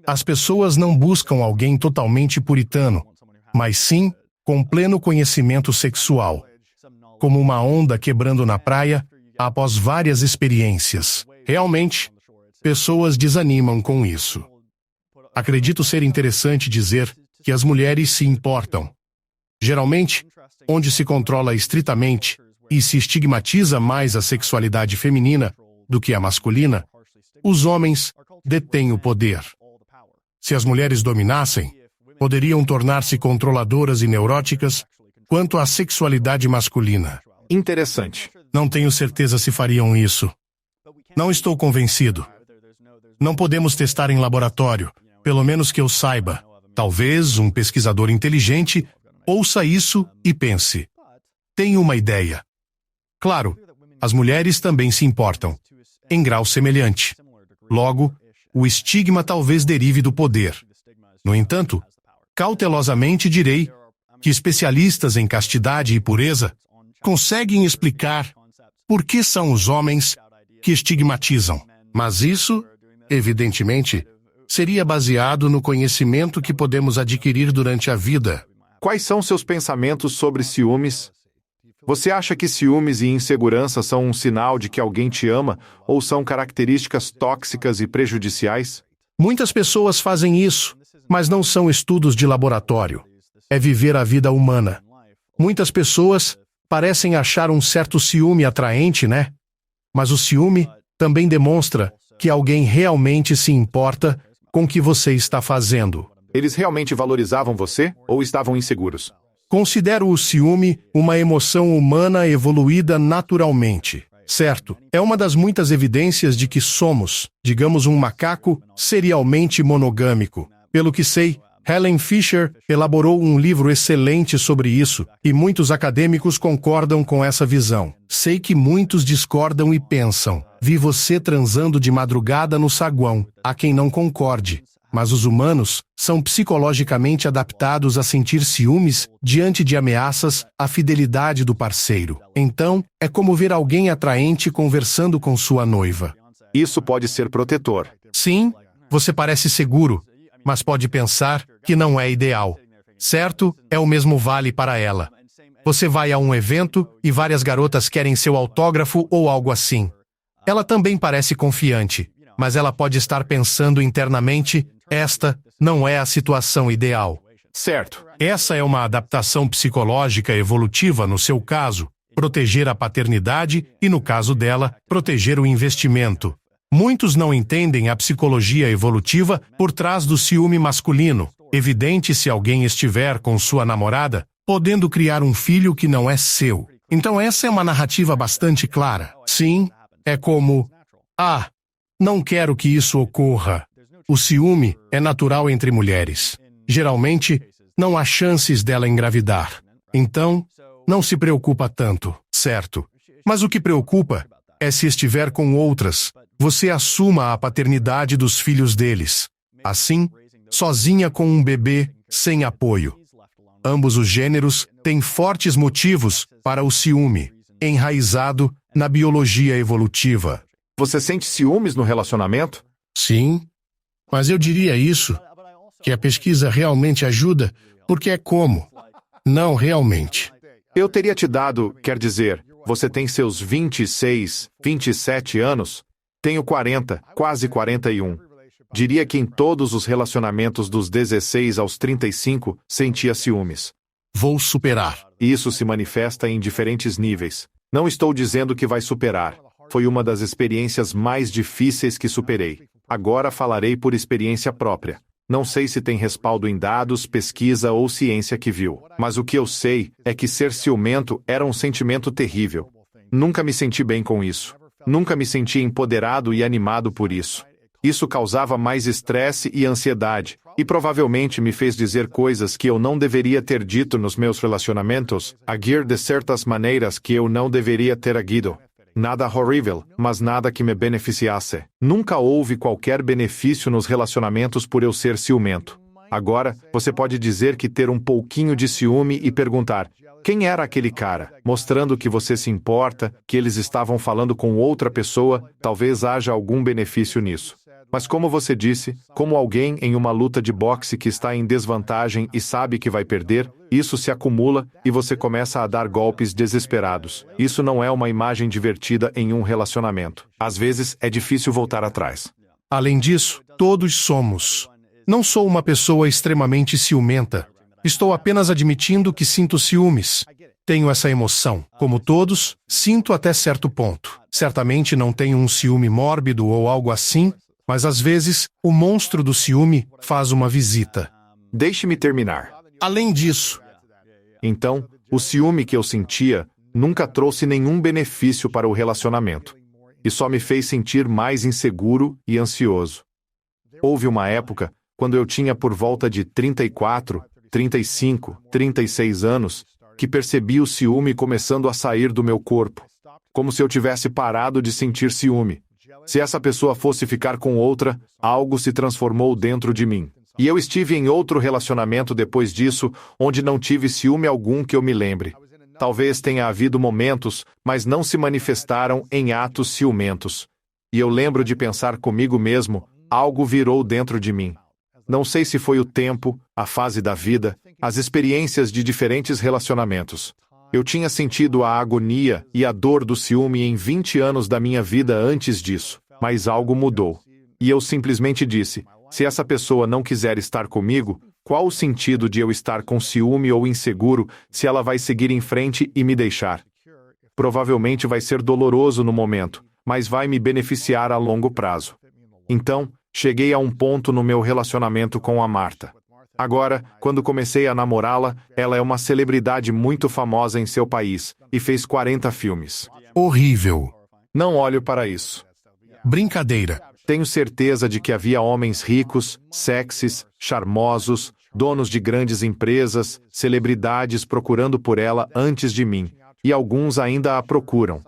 As pessoas não buscam alguém totalmente puritano, mas sim com pleno conhecimento sexual, como uma onda quebrando na praia após várias experiências. Realmente, pessoas desanimam com isso. Acredito ser interessante dizer que as mulheres se importam. Geralmente, onde se controla estritamente e se estigmatiza mais a sexualidade feminina do que a masculina, os homens detêm o poder. Se as mulheres dominassem, poderiam tornar-se controladoras e neuróticas quanto à sexualidade masculina. Interessante. Não tenho certeza se fariam isso. Não estou convencido. Não podemos testar em laboratório, pelo menos que eu saiba. Talvez um pesquisador inteligente ouça isso e pense: tenho uma ideia. Claro, as mulheres também se importam, em grau semelhante. Logo, o estigma talvez derive do poder. No entanto, cautelosamente direi que especialistas em castidade e pureza conseguem explicar por que são os homens que estigmatizam. Mas isso, evidentemente, seria baseado no conhecimento que podemos adquirir durante a vida. Quais são seus pensamentos sobre ciúmes? Você acha que ciúmes e insegurança são um sinal de que alguém te ama ou são características tóxicas e prejudiciais? Muitas pessoas fazem isso, mas não são estudos de laboratório. É viver a vida humana. Muitas pessoas parecem achar um certo ciúme atraente, né? Mas o ciúme também demonstra que alguém realmente se importa com o que você está fazendo. Eles realmente valorizavam você ou estavam inseguros? Considero o ciúme uma emoção humana evoluída naturalmente. Certo, é uma das muitas evidências de que somos, digamos, um macaco serialmente monogâmico. Pelo que sei, Helen Fisher elaborou um livro excelente sobre isso, e muitos acadêmicos concordam com essa visão. Sei que muitos discordam e pensam: vi você transando de madrugada no saguão. Há quem não concorde. Mas os humanos são psicologicamente adaptados a sentir ciúmes diante de ameaças à fidelidade do parceiro. Então, é como ver alguém atraente conversando com sua noiva. Isso pode ser protetor. Sim, você parece seguro, mas pode pensar que não é ideal. Certo? É o mesmo vale para ela. Você vai a um evento e várias garotas querem seu autógrafo ou algo assim. Ela também parece confiante, mas ela pode estar pensando internamente: esta não é a situação ideal. Certo. Essa é uma adaptação psicológica evolutiva no seu caso, proteger a paternidade e, no caso dela, proteger o investimento. Muitos não entendem a psicologia evolutiva por trás do ciúme masculino. Evidente se alguém estiver com sua namorada, podendo criar um filho que não é seu. Então essa é uma narrativa bastante clara. Sim, é como: não quero que isso ocorra. O ciúme é natural entre mulheres. Geralmente, não há chances dela engravidar. Então, não se preocupa tanto, certo? Mas o que preocupa é se estiver com outras, você assuma a paternidade dos filhos deles. Assim, sozinha com um bebê, sem apoio. Ambos os gêneros têm fortes motivos para o ciúme, enraizado na biologia evolutiva. Você sente ciúmes no relacionamento? Sim, mas eu diria isso, que a pesquisa realmente ajuda, porque é como? Não realmente. Eu teria te dado, quer dizer, você tem seus 26, 27 anos? Tenho 40, quase 41. Diria que em todos os relacionamentos dos 16 aos 35, sentia ciúmes. Vou superar. Isso se manifesta em diferentes níveis. Não estou dizendo que vai superar. Foi uma das experiências mais difíceis que superei. Agora falarei por experiência própria. Não sei se tem respaldo em dados, pesquisa ou ciência que viu. Mas o que eu sei é que ser ciumento era um sentimento terrível. Nunca me senti bem com isso. Nunca me senti empoderado e animado por isso. Isso causava mais estresse e ansiedade, e provavelmente me fez dizer coisas que eu não deveria ter dito nos meus relacionamentos, agir de certas maneiras que eu não deveria ter agido. Nada horrível, mas nada que me beneficiasse. Nunca houve qualquer benefício nos relacionamentos por eu ser ciumento. Agora, você pode dizer que ter um pouquinho de ciúme e perguntar: quem era aquele cara? Mostrando que você se importa, que eles estavam falando com outra pessoa, talvez haja algum benefício nisso. Mas como você disse, como alguém em uma luta de boxe que está em desvantagem e sabe que vai perder, isso se acumula e você começa a dar golpes desesperados. Isso não é uma imagem divertida em um relacionamento. Às vezes é difícil voltar atrás. Além disso, todos somos. Não sou uma pessoa extremamente ciumenta. Estou apenas admitindo que sinto ciúmes. Tenho essa emoção. Como todos, sinto até certo ponto. Certamente não tenho um ciúme mórbido ou algo assim, mas às vezes, o monstro do ciúme faz uma visita. Deixe-me terminar. Além disso, Então, o ciúme que eu sentia nunca trouxe nenhum benefício para o relacionamento. E só me fez sentir mais inseguro e ansioso. Houve uma época, quando eu tinha por volta de 34, 35, 36 anos, que percebi o ciúme começando a sair do meu corpo. Como se eu tivesse parado de sentir ciúme. Se essa pessoa fosse ficar com outra, algo se transformou dentro de mim. E eu estive em outro relacionamento depois disso, onde não tive ciúme algum que eu me lembre. Talvez tenha havido momentos, mas não se manifestaram em atos ciumentos. E eu lembro de pensar comigo mesmo, algo virou dentro de mim. Não sei se foi o tempo, a fase da vida, as experiências de diferentes relacionamentos. Eu tinha sentido a agonia e a dor do ciúme em 20 anos da minha vida antes disso, mas algo mudou. E eu simplesmente disse, se essa pessoa não quiser estar comigo, qual o sentido de eu estar com ciúme ou inseguro se ela vai seguir em frente e me deixar? Provavelmente vai ser doloroso no momento, mas vai me beneficiar a longo prazo. Então, cheguei a um ponto no meu relacionamento com a Marta. Agora, quando comecei a namorá-la, ela é uma celebridade muito famosa em seu país e fez 40 filmes. horrível. Não olho para isso. Brincadeira. Tenho certeza de que havia homens ricos, sexys, charmosos, donos de grandes empresas, celebridades procurando por ela antes de mim, e alguns ainda a procuram.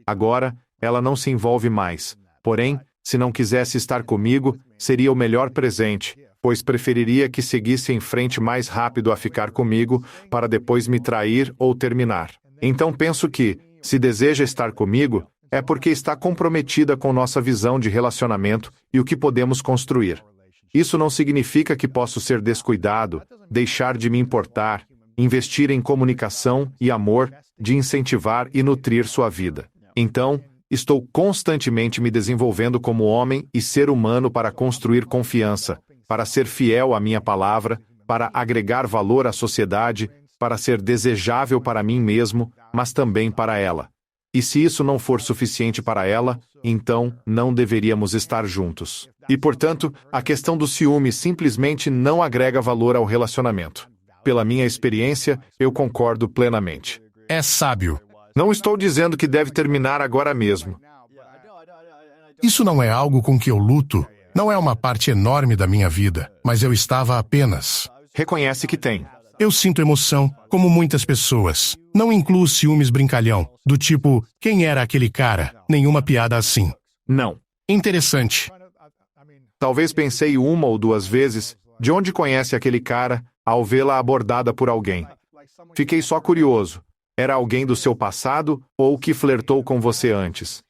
Agora, ela não se envolve mais. Porém, se não quisesse estar comigo, seria o melhor presente, pois preferiria que seguisse em frente mais rápido a ficar comigo, para depois me trair ou terminar. Então penso que, se deseja estar comigo, é porque está comprometida com nossa visão de relacionamento e o que podemos construir. Isso não significa que posso ser descuidado, deixar de me importar, investir em comunicação e amor, de incentivar e nutrir sua vida. Então, estou constantemente me desenvolvendo como homem e ser humano para construir confiança, para ser fiel à minha palavra, para agregar valor à sociedade, para ser desejável para mim mesmo, mas também para ela. E se isso não for suficiente para ela, então não deveríamos estar juntos. E, portanto, a questão do ciúme simplesmente não agrega valor ao relacionamento. Pela minha experiência, eu concordo plenamente. É sábio. Não estou dizendo que deve terminar agora mesmo. Isso não é algo com que eu luto. Não é uma parte enorme da minha vida, mas eu estava apenas. Reconhece que tem. Eu sinto emoção, como muitas pessoas. Não incluo ciúmes brincalhão, do tipo, quem era aquele cara? Nenhuma piada assim. Não. Interessante. Talvez pensei uma ou duas vezes, de onde conhece aquele cara, ao vê-la abordada por alguém. Fiquei só curioso. Era alguém do seu passado ou que flertou com você antes?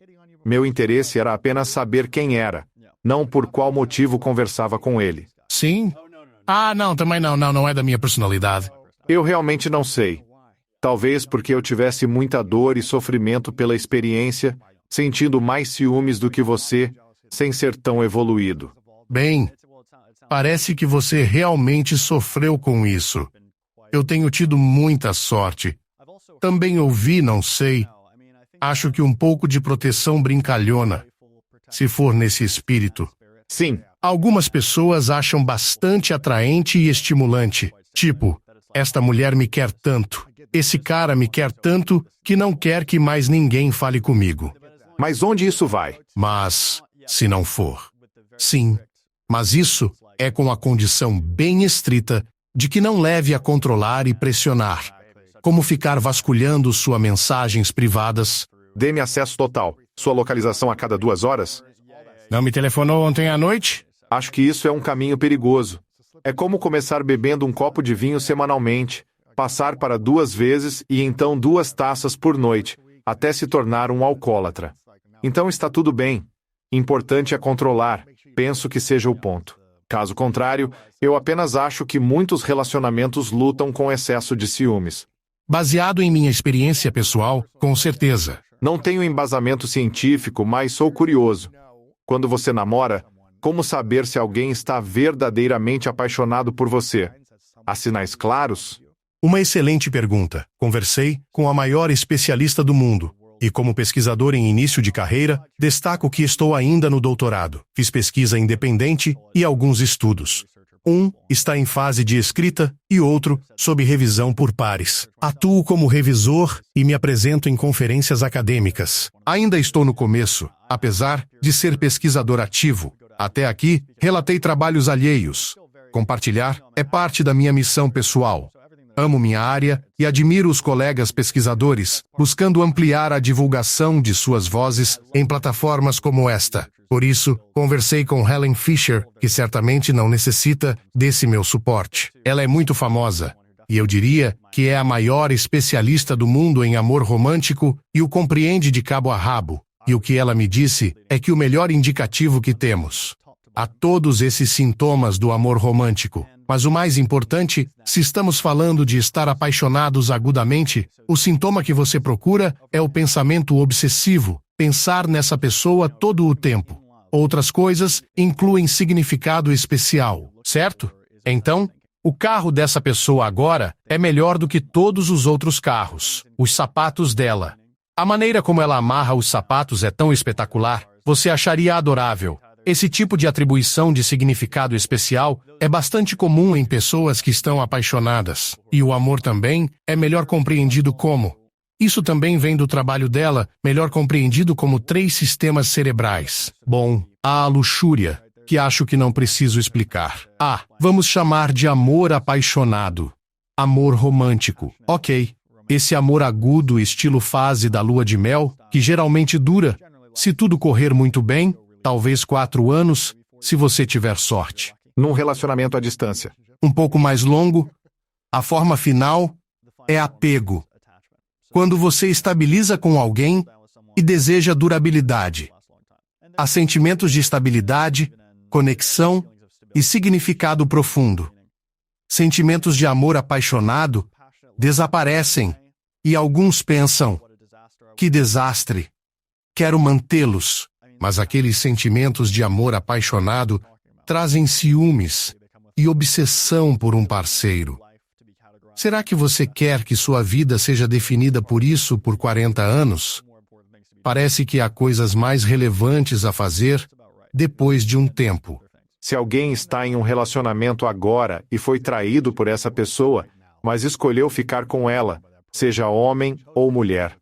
Meu interesse era apenas saber quem era, não por qual motivo conversava com ele. Sim? Ah, não, também não é da minha personalidade. Eu realmente não sei. Talvez porque eu tivesse muita dor e sofrimento pela experiência, sentindo mais ciúmes do que você, sem ser tão evoluído. Bem, parece que você realmente sofreu com isso. Eu tenho tido muita sorte. Também ouvi, não sei. Acho que um pouco de proteção brincalhona, se for nesse espírito. Sim. Algumas pessoas acham bastante atraente e estimulante. Tipo, esta mulher me quer tanto. Esse cara me quer tanto que não quer que mais ninguém fale comigo. Mas onde isso vai? Mas, se não for. Sim, mas isso é com a condição bem estrita de que não leve a controlar e pressionar. Como ficar vasculhando suas mensagens privadas. Dê-me acesso total. Sua localização a cada 2 horas? Não me telefonou ontem à noite? Acho que isso é um caminho perigoso. É como começar bebendo um copo de vinho semanalmente, passar para 2 vezes e então 2 taças por noite, até se tornar um alcoólatra. Então está tudo bem. Importante é controlar, penso que seja o ponto. Caso contrário, eu apenas acho que muitos relacionamentos lutam com excesso de ciúmes. Baseado em minha experiência pessoal, com certeza. Não tenho embasamento científico, mas sou curioso. Quando você namora, como saber se alguém está verdadeiramente apaixonado por você? Há sinais claros? Uma excelente pergunta. Conversei com a maior especialista do mundo. E como pesquisador em início de carreira, destaco que estou ainda no doutorado. Fiz pesquisa independente e alguns estudos. Um está em fase de escrita e outro sob revisão por pares. Atuo como revisor e me apresento em conferências acadêmicas. Ainda estou no começo, apesar de ser pesquisador ativo. Até aqui, relatei trabalhos alheios. Compartilhar é parte da minha missão pessoal. Amo minha área e admiro os colegas pesquisadores, buscando ampliar a divulgação de suas vozes em plataformas como esta. Por isso, conversei com Helen Fisher, que certamente não necessita desse meu suporte. Ela é muito famosa, e eu diria que é a maior especialista do mundo em amor romântico e o compreende de cabo a rabo. E o que ela me disse é que o melhor indicativo que temos. Há todos esses sintomas do amor romântico. Mas o mais importante, se estamos falando de estar apaixonados agudamente, o sintoma que você procura é o pensamento obsessivo, pensar nessa pessoa todo o tempo. Outras coisas incluem significado especial, certo? Então, o carro dessa pessoa agora é melhor do que todos os outros carros. Os sapatos dela. A maneira como ela amarra os sapatos é tão espetacular, você acharia adorável. Esse tipo de atribuição de significado especial é bastante comum em pessoas que estão apaixonadas. E o amor também é melhor compreendido como. Isso também vem do trabalho dela, melhor compreendido como 3 sistemas cerebrais. Bom, há a luxúria, que acho que não preciso explicar. Vamos chamar de amor apaixonado. Amor romântico. Ok. Esse amor agudo estilo fase da lua de mel, que geralmente dura, se tudo correr muito bem, talvez 4 anos, se você tiver sorte. Num relacionamento à distância. Um pouco mais longo, a forma final é apego. Quando você estabiliza com alguém e deseja durabilidade. Há sentimentos de estabilidade, conexão e significado profundo. Sentimentos de amor apaixonado desaparecem e alguns pensam: que desastre, quero mantê-los. Mas aqueles sentimentos de amor apaixonado trazem ciúmes e obsessão por um parceiro. Será que você quer que sua vida seja definida por isso por 40 anos? Parece que há coisas mais relevantes a fazer depois de um tempo. Se alguém está em um relacionamento agora e foi traído por essa pessoa, mas escolheu ficar com ela, seja homem ou mulher,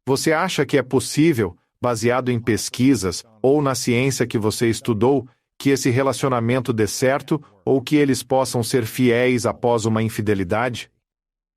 você acha que é possível, baseado em pesquisas ou na ciência que você estudou, que esse relacionamento dê certo ou que eles possam ser fiéis após uma infidelidade?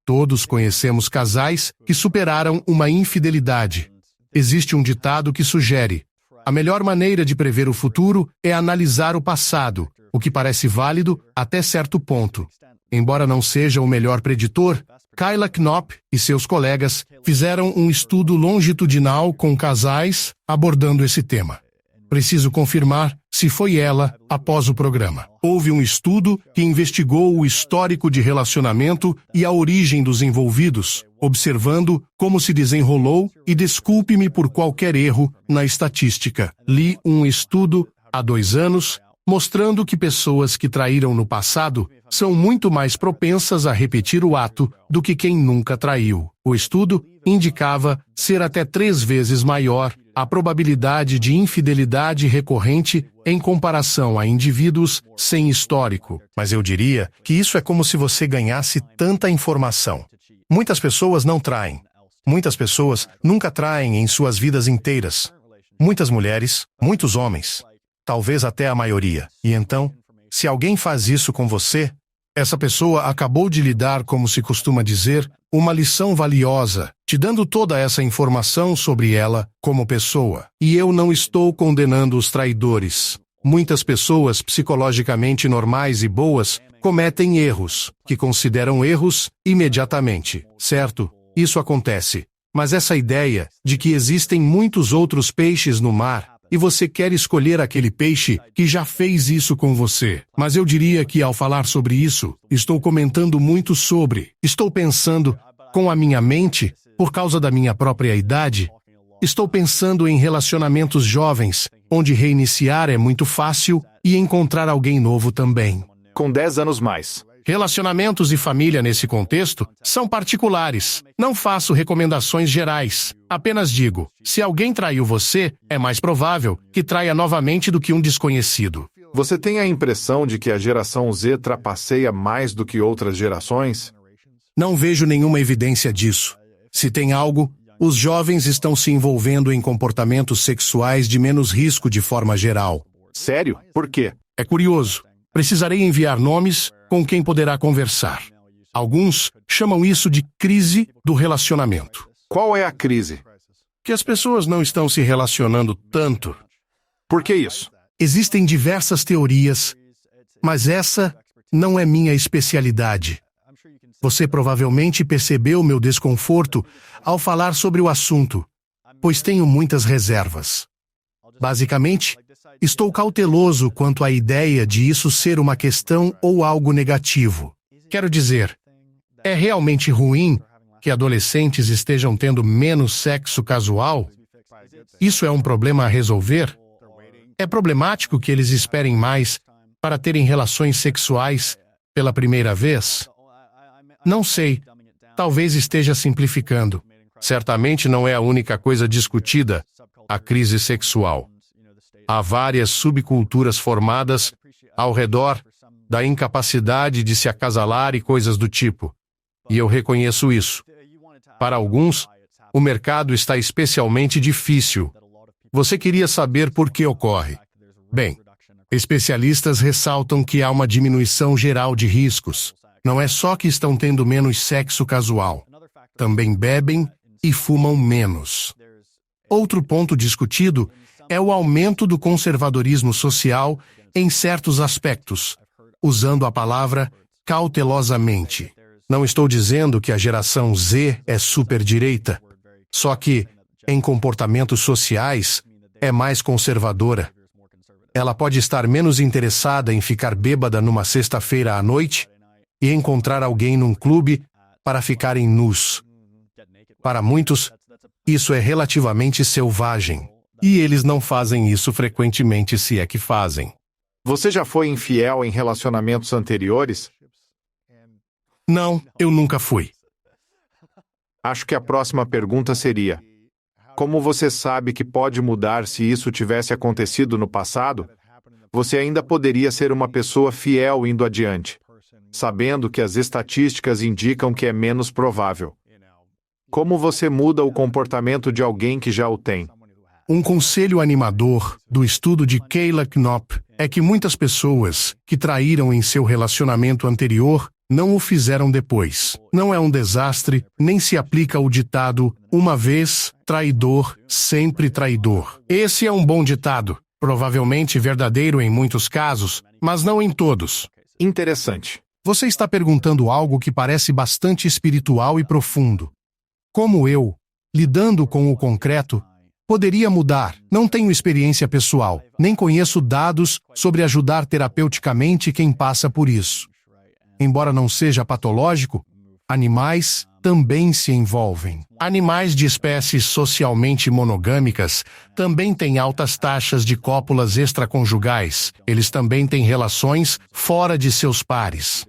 Todos conhecemos casais que superaram uma infidelidade. Existe um ditado que sugere: a melhor maneira de prever o futuro é analisar o passado, o que parece válido até certo ponto. Embora não seja o melhor preditor, Kyla Knopp e seus colegas fizeram um estudo longitudinal com casais abordando esse tema. Preciso confirmar se foi ela após o programa. Houve um estudo que investigou o histórico de relacionamento e a origem dos envolvidos, observando como se desenrolou, e desculpe-me por qualquer erro na estatística. Li um estudo há 2 anos mostrando que pessoas que traíram no passado são muito mais propensas a repetir o ato do que quem nunca traiu. O estudo indicava ser até 3 vezes maior a probabilidade de infidelidade recorrente em comparação a indivíduos sem histórico. Mas eu diria que isso é como se você ganhasse tanta informação. Muitas pessoas não traem. Muitas pessoas nunca traem em suas vidas inteiras. Muitas mulheres, muitos homens. Talvez até a maioria. E então, se alguém faz isso com você, essa pessoa acabou de lhe dar, como se costuma dizer, uma lição valiosa, te dando toda essa informação sobre ela como pessoa. E eu não estou condenando os traidores. Muitas pessoas psicologicamente normais e boas cometem erros, que consideram erros imediatamente, certo? Isso acontece. Mas essa ideia de que existem muitos outros peixes no mar e você quer escolher aquele peixe que já fez isso com você. Mas eu diria que ao falar sobre isso, estou comentando muito sobre, estou pensando com a minha mente, por causa da minha própria idade, estou pensando em relacionamentos jovens, onde reiniciar é muito fácil e encontrar alguém novo também. Com 10 anos mais. Relacionamentos e família nesse contexto são particulares. Não faço recomendações gerais. Apenas digo, se alguém traiu você, é mais provável que traia novamente do que um desconhecido. Você tem a impressão de que a geração Z trapaceia mais do que outras gerações? Não vejo nenhuma evidência disso. Se tem algo, os jovens estão se envolvendo em comportamentos sexuais de menos risco de forma geral. Sério? Por quê? É curioso. Precisarei enviar nomes com quem poderá conversar. Alguns chamam isso de crise do relacionamento. Qual é a crise? Que as pessoas não estão se relacionando tanto. Por que isso? Existem diversas teorias, mas essa não é minha especialidade. Você provavelmente percebeu meu desconforto ao falar sobre o assunto, pois tenho muitas reservas. Basicamente, estou cauteloso quanto à ideia de isso ser uma questão ou algo negativo. Quero dizer, é realmente ruim que adolescentes estejam tendo menos sexo casual? Isso é um problema a resolver? É problemático que eles esperem mais para terem relações sexuais pela primeira vez? Não sei. Talvez esteja simplificando. Certamente não é a única coisa discutida, a crise sexual. Há várias subculturas formadas ao redor da incapacidade de se acasalar e coisas do tipo. E eu reconheço isso. Para alguns, o mercado está especialmente difícil. Você queria saber por que ocorre? Bem, especialistas ressaltam que há uma diminuição geral de riscos. Não é só que estão tendo menos sexo casual. Também bebem e fumam menos. Outro ponto discutido é o aumento do conservadorismo social em certos aspectos, usando a palavra cautelosamente. Não estou dizendo que a geração Z é superdireita, só que, em comportamentos sociais, é mais conservadora. Ela pode estar menos interessada em ficar bêbada numa sexta-feira à noite e encontrar alguém num clube para ficarem nus. Para muitos, isso é relativamente selvagem. E eles não fazem isso frequentemente, se é que fazem. Você já foi infiel em relacionamentos anteriores? Não, eu nunca fui. Acho que a próxima pergunta seria: como você sabe que pode mudar se isso tivesse acontecido no passado? Você ainda poderia ser uma pessoa fiel indo adiante, sabendo que as estatísticas indicam que é menos provável. Como você muda o comportamento de alguém que já o tem? Um conselho animador do estudo de Kayla Knop é que muitas pessoas que traíram em seu relacionamento anterior não o fizeram depois. Não é um desastre, nem se aplica o ditado uma vez traidor, sempre traidor. Esse é um bom ditado, provavelmente verdadeiro em muitos casos, mas não em todos. Interessante. Você está perguntando algo que parece bastante espiritual e profundo. Como eu, lidando com o concreto, poderia mudar? Não tenho experiência pessoal, nem conheço dados sobre ajudar terapeuticamente quem passa por isso. Embora não seja patológico, animais também se envolvem. Animais de espécies socialmente monogâmicas também têm altas taxas de cópulas extraconjugais. Eles também têm relações fora de seus pares.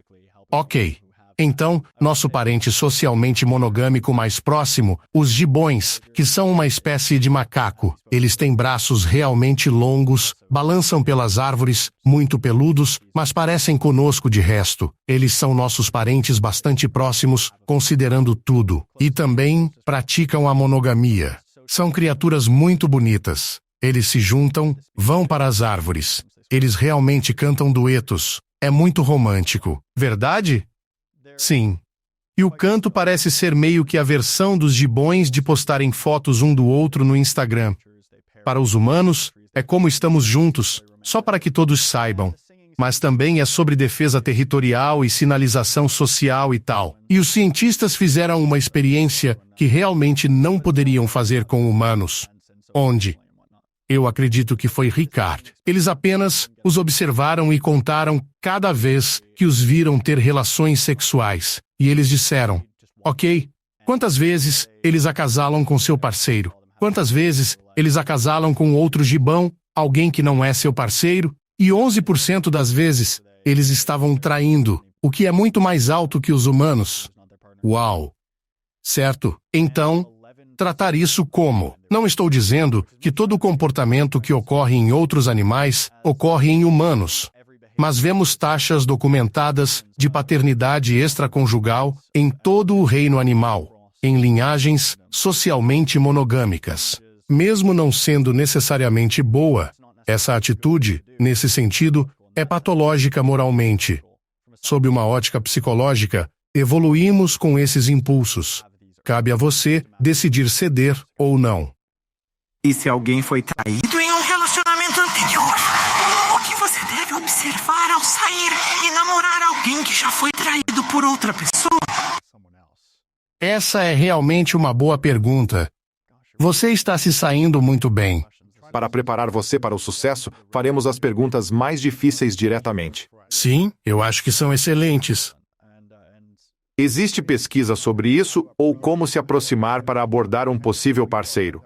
Ok. Então, nosso parente socialmente monogâmico mais próximo, os gibões, que são uma espécie de macaco. Eles têm braços realmente longos, balançam pelas árvores, muito peludos, mas parecem conosco de resto. Eles são nossos parentes bastante próximos, considerando tudo. E também praticam a monogamia. São criaturas muito bonitas. Eles se juntam, vão para as árvores. Eles realmente cantam duetos. É muito romântico. Verdade? Sim. E o canto parece ser meio que a versão dos gibões de postarem fotos um do outro no Instagram. Para os humanos, é como estamos juntos, só para que todos saibam. Mas também é sobre defesa territorial e sinalização social e tal. E os cientistas fizeram uma experiência que realmente não poderiam fazer com humanos. Onde Eu acredito que foi Ricard. Eles apenas os observaram e contaram cada vez que os viram ter relações sexuais. E eles disseram, ok, quantas vezes eles acasalam com seu parceiro? Quantas vezes eles acasalam com outro gibão, alguém que não é seu parceiro? E 11% das vezes eles estavam traindo, o que é muito mais alto que os humanos. Uau! Certo? Então, tratar isso como? Não estou dizendo que todo o comportamento que ocorre em outros animais ocorre em humanos. Mas vemos taxas documentadas de paternidade extraconjugal em todo o reino animal, em linhagens socialmente monogâmicas. Mesmo não sendo necessariamente boa, essa atitude, nesse sentido, é patológica moralmente. Sob uma ótica psicológica, evoluímos com esses impulsos. Cabe a você decidir ceder ou não. E se alguém foi traído Em um relacionamento anterior, o que você deve observar ao sair e namorar alguém que já foi traído por outra pessoa? Essa é realmente uma boa pergunta. Você está se saindo muito bem. Para preparar você para o sucesso, faremos as perguntas mais difíceis diretamente. Sim, eu acho que são excelentes. Existe pesquisa sobre isso ou como se aproximar para abordar um possível parceiro?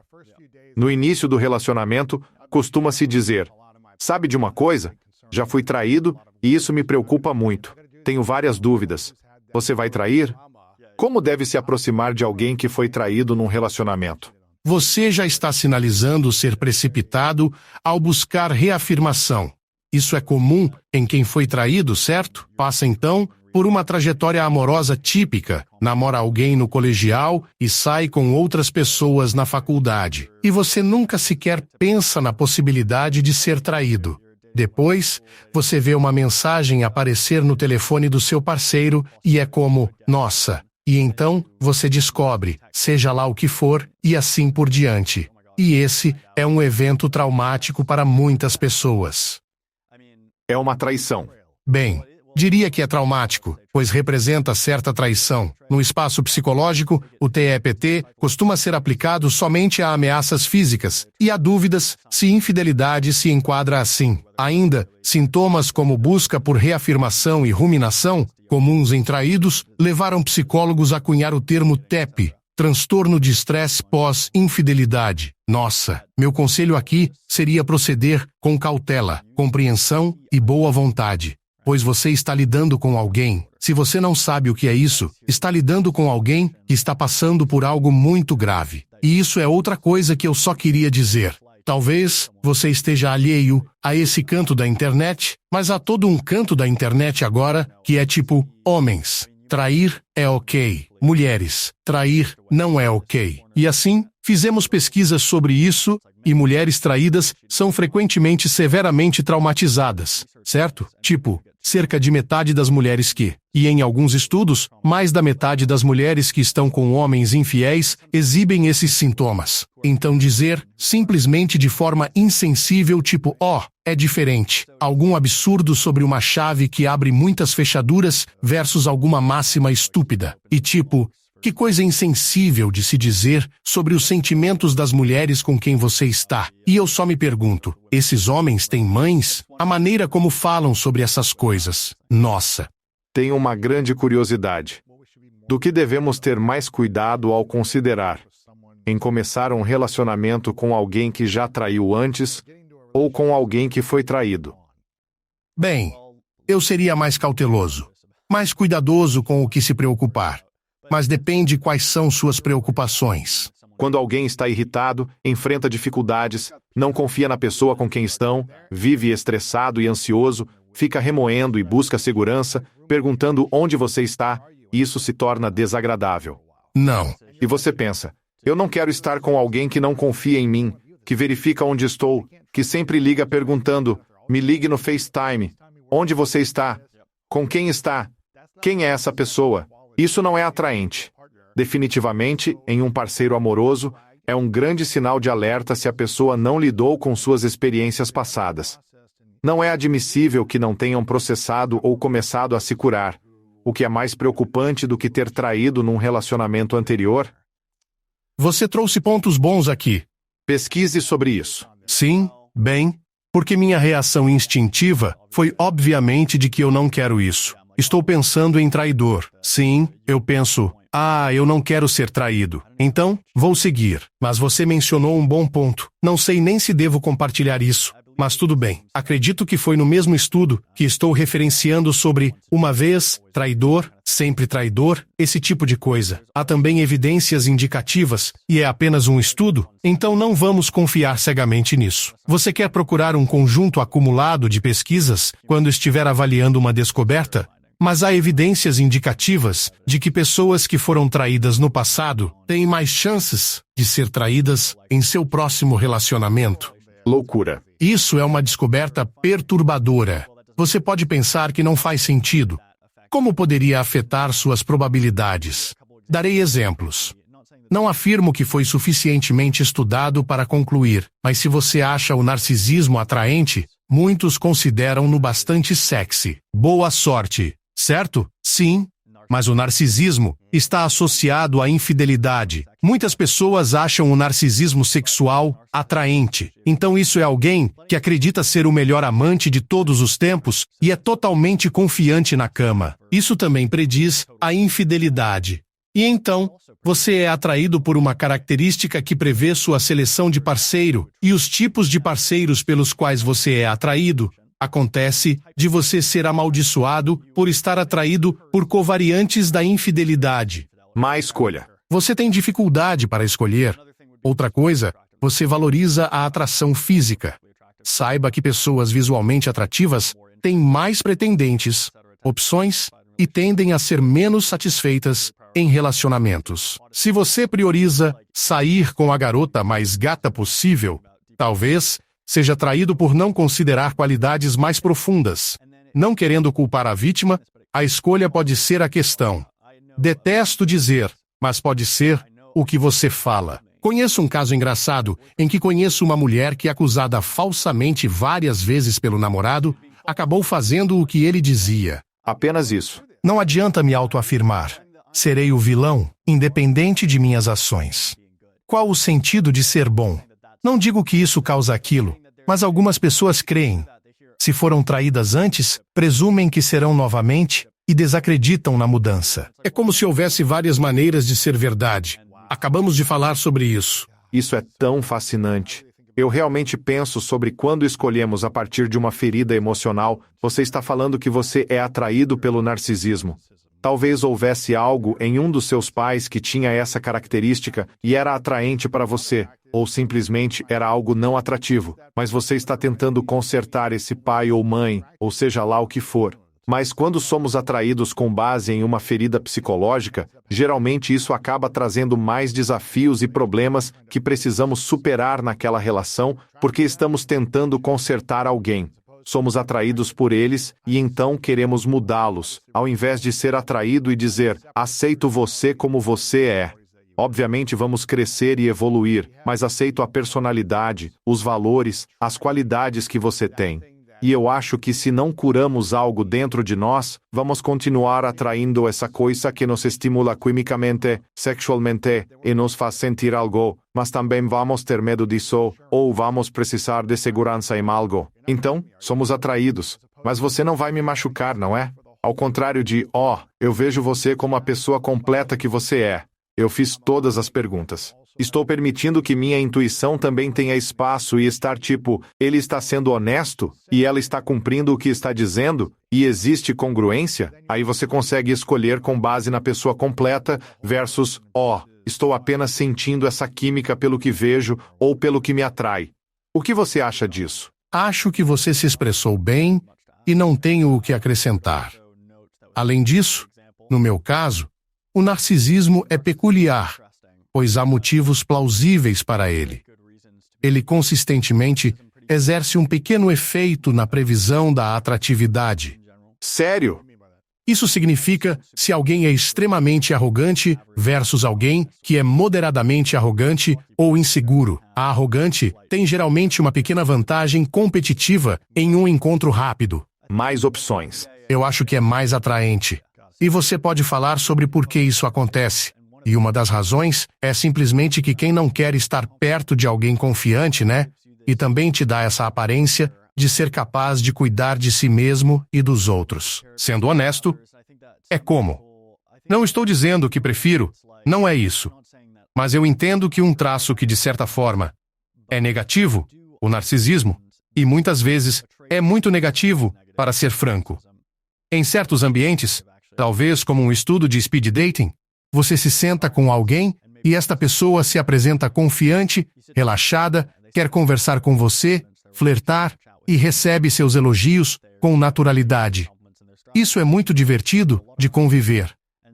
No início do relacionamento, costuma-se dizer: sabe de uma coisa? Já fui traído e isso me preocupa muito. Tenho várias dúvidas. Você vai trair? Como deve se aproximar de alguém que foi traído num relacionamento? Você já está sinalizando ser precipitado ao buscar reafirmação. Isso é comum em quem foi traído, certo? Passa então por uma trajetória amorosa típica, namora alguém no colegial e sai com outras pessoas na faculdade. E você nunca sequer pensa na possibilidade de ser traído. Depois, você vê uma mensagem aparecer no telefone do seu parceiro e é como, nossa. E então, você descobre, seja lá o que for, e assim por diante. E esse é um evento traumático para muitas pessoas. É uma traição. Bem, diria que é traumático, pois representa certa traição. No espaço psicológico, o TEPT costuma ser aplicado somente a ameaças físicas, e há dúvidas se infidelidade se enquadra assim. Ainda, sintomas como busca por reafirmação e ruminação, comuns em traídos, levaram psicólogos a cunhar o termo TEP, transtorno de estresse pós-infidelidade. Nossa, meu conselho aqui seria proceder com cautela, compreensão e boa vontade. Pois você está lidando com alguém. Se você não sabe o que é isso, está lidando com alguém que está passando por algo muito grave. E isso é outra coisa que eu só queria dizer. Talvez você esteja alheio a esse canto da internet, mas há todo um canto da internet agora que é tipo, homens, trair é ok. Mulheres, trair não é ok. E assim, fizemos pesquisas sobre isso e mulheres traídas são frequentemente severamente traumatizadas, certo? Tipo, cerca de metade das mulheres e em alguns estudos, mais da metade das mulheres que estão com homens infiéis exibem esses sintomas. Então dizer, simplesmente de forma insensível, tipo, é diferente. Algum absurdo sobre uma chave que abre muitas fechaduras versus alguma máxima estúpida. E tipo, que coisa insensível de se dizer sobre os sentimentos das mulheres com quem você está. E eu só me pergunto, esses homens têm mães? A maneira como falam sobre essas coisas. Nossa. Tenho uma grande curiosidade. Do que devemos ter mais cuidado ao considerar? Em começar um relacionamento com alguém que já traiu antes ou com alguém que foi traído? Bem, eu seria mais cauteloso, mais cuidadoso com o que se preocupar. Mas depende quais são suas preocupações. Quando alguém está irritado, enfrenta dificuldades, não confia na pessoa com quem estão, vive estressado e ansioso, fica remoendo e busca segurança, perguntando onde você está, isso se torna desagradável. Não. E você pensa, eu não quero estar com alguém que não confia em mim, que verifica onde estou, que sempre liga perguntando, me ligue no FaceTime, onde você está? Com quem está? Quem é essa pessoa? Isso não é atraente. Definitivamente, em um parceiro amoroso, é um grande sinal de alerta se a pessoa não lidou com suas experiências passadas. Não é admissível que não tenham processado ou começado a se curar, o que é mais preocupante do que ter traído num relacionamento anterior. Você trouxe pontos bons aqui. Pesquise sobre isso. Sim, bem, porque minha reação instintiva foi obviamente de que eu não quero isso. Estou pensando em traidor. Sim, eu penso, eu não quero ser traído. Então, vou seguir. Mas você mencionou um bom ponto. Não sei nem se devo compartilhar isso. Mas tudo bem. Acredito que foi no mesmo estudo que estou referenciando sobre uma vez, traidor, sempre traidor, esse tipo de coisa. Há também evidências indicativas, e é apenas um estudo, então não vamos confiar cegamente nisso. Você quer procurar um conjunto acumulado de pesquisas quando estiver avaliando uma descoberta? Mas há evidências indicativas de que pessoas que foram traídas no passado têm mais chances de ser traídas em seu próximo relacionamento. Loucura. Isso é uma descoberta perturbadora. Você pode pensar que não faz sentido. Como poderia afetar suas probabilidades? Darei exemplos. Não afirmo que foi suficientemente estudado para concluir, mas se você acha o narcisismo atraente, muitos consideram-no bastante sexy. Boa sorte, certo? Sim. Mas o narcisismo está associado à infidelidade. Muitas pessoas acham o narcisismo sexual atraente. Então isso é alguém que acredita ser o melhor amante de todos os tempos e é totalmente confiante na cama. Isso também prediz a infidelidade. E então, você é atraído por uma característica que prevê sua seleção de parceiro, e os tipos de parceiros pelos quais você é atraído. Acontece de você ser amaldiçoado por estar atraído por covariantes da infidelidade. Má escolha. Você tem dificuldade para escolher. Outra coisa, você valoriza a atração física. Saiba que pessoas visualmente atrativas têm mais pretendentes, opções e tendem a ser menos satisfeitas em relacionamentos. Se você prioriza sair com a garota mais gata possível, talvez seja atraído por não considerar qualidades mais profundas. Não querendo culpar a vítima, a escolha pode ser a questão. Detesto dizer, mas pode ser o que você fala. Conheço um caso engraçado em que conheço uma mulher que, acusada falsamente várias vezes pelo namorado, acabou fazendo o que ele dizia. Apenas isso. Não adianta me autoafirmar. Serei o vilão, independente de minhas ações. Qual o sentido de ser bom? Não digo que isso causa aquilo, mas algumas pessoas creem. Se foram traídas antes, presumem que serão novamente e desacreditam na mudança. É como se houvesse várias maneiras de ser verdade. Acabamos de falar sobre isso. Isso é tão fascinante. Eu realmente penso sobre quando escolhemos a partir de uma ferida emocional. Você está falando que você é atraído pelo narcisismo. Talvez houvesse algo em um dos seus pais que tinha essa característica e era atraente para você, ou simplesmente era algo não atrativo, mas você está tentando consertar esse pai ou mãe, ou seja lá o que for. Mas quando somos atraídos com base em uma ferida psicológica, geralmente isso acaba trazendo mais desafios e problemas que precisamos superar naquela relação porque estamos tentando consertar alguém. Somos atraídos por eles e então queremos mudá-los, ao invés de ser atraído e dizer, aceito você como você é. Obviamente vamos crescer e evoluir, mas aceito a personalidade, os valores, as qualidades que você tem. E eu acho que se não curamos algo dentro de nós, vamos continuar atraindo essa coisa que nos estimula quimicamente, sexualmente, e nos faz sentir algo, mas também vamos ter medo disso, ou vamos precisar de segurança em algo. Então, somos atraídos. Mas você não vai me machucar, não é? Ao contrário de, eu vejo você como a pessoa completa que você é. Eu fiz todas as perguntas. Estou permitindo que minha intuição também tenha espaço e estar tipo, ele está sendo honesto, e ela está cumprindo o que está dizendo, e existe congruência? Aí você consegue escolher com base na pessoa completa versus, estou apenas sentindo essa química pelo que vejo ou pelo que me atrai. O que você acha disso? Acho que você se expressou bem e não tenho o que acrescentar. Além disso, no meu caso, o narcisismo é peculiar, pois há motivos plausíveis para ele. Ele consistentemente exerce um pequeno efeito na previsão da atratividade. Sério? Isso significa se alguém é extremamente arrogante versus alguém que é moderadamente arrogante ou inseguro. A arrogante tem geralmente uma pequena vantagem competitiva em um encontro rápido. Mais opções. Eu acho que é mais atraente. E você pode falar sobre por que isso acontece. E uma das razões é simplesmente que quem não quer estar perto de alguém confiante, né? e também te dá essa aparência de ser capaz de cuidar de si mesmo e dos outros. Sendo honesto, é como. Não estou dizendo que prefiro, não é isso. Mas eu entendo que um traço que, de certa forma, é negativo, o narcisismo, e muitas vezes é muito negativo, para ser franco. Em certos ambientes, talvez como um estudo de speed dating, você se senta com alguém e esta pessoa se apresenta confiante, relaxada, quer conversar com você, flertar e recebe seus elogios com naturalidade. Isso é muito divertido de conviver.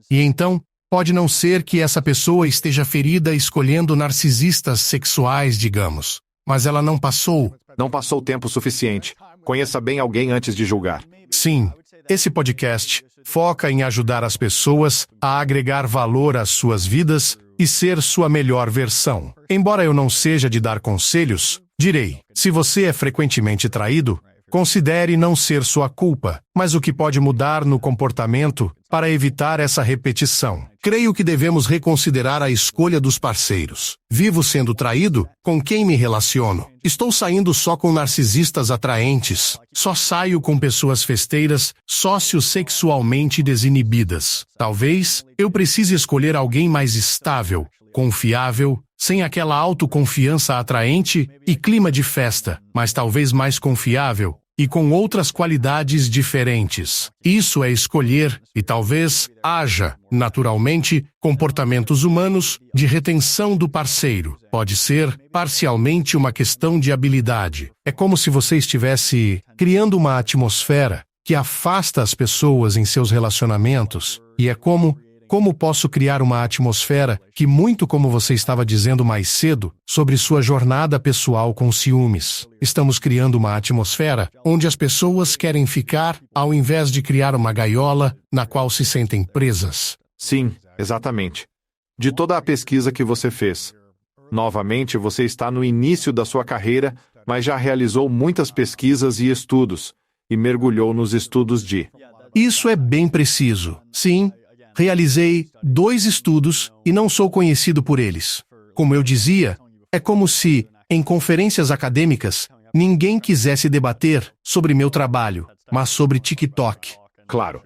E então, pode não ser que essa pessoa esteja ferida escolhendo narcisistas sexuais, digamos. Mas ela não passou. Não passou tempo suficiente. Conheça bem alguém antes de julgar. Sim, esse podcast foca em ajudar as pessoas a agregar valor às suas vidas e ser sua melhor versão. Embora eu não seja de dar conselhos, direi, se você é frequentemente traído, considere não ser sua culpa, mas o que pode mudar no comportamento para evitar essa repetição. Creio que devemos reconsiderar a escolha dos parceiros. Vivo sendo traído? Com quem me relaciono? Estou saindo só com narcisistas atraentes. Só saio com pessoas festeiras, sócios sexualmente desinibidas. Talvez eu precise escolher alguém mais estável, confiável, sem aquela autoconfiança atraente e clima de festa, mas talvez mais confiável e com outras qualidades diferentes. Isso é escolher e talvez haja, naturalmente, comportamentos humanos de retenção do parceiro. Pode ser parcialmente uma questão de habilidade. É como se você estivesse criando uma atmosfera que afasta as pessoas em seus relacionamentos, e é como posso criar uma atmosfera que, muito como você estava dizendo mais cedo, sobre sua jornada pessoal com ciúmes. Estamos criando uma atmosfera onde as pessoas querem ficar, ao invés de criar uma gaiola na qual se sentem presas. Sim, exatamente. De toda a pesquisa que você fez. Novamente, você está no início da sua carreira, mas já realizou muitas pesquisas e estudos, e mergulhou nos estudos de... Isso é bem preciso. Sim. Realizei 2 estudos e não sou conhecido por eles. Como eu dizia, é como se, em conferências acadêmicas, ninguém quisesse debater sobre meu trabalho, mas sobre TikTok. Claro.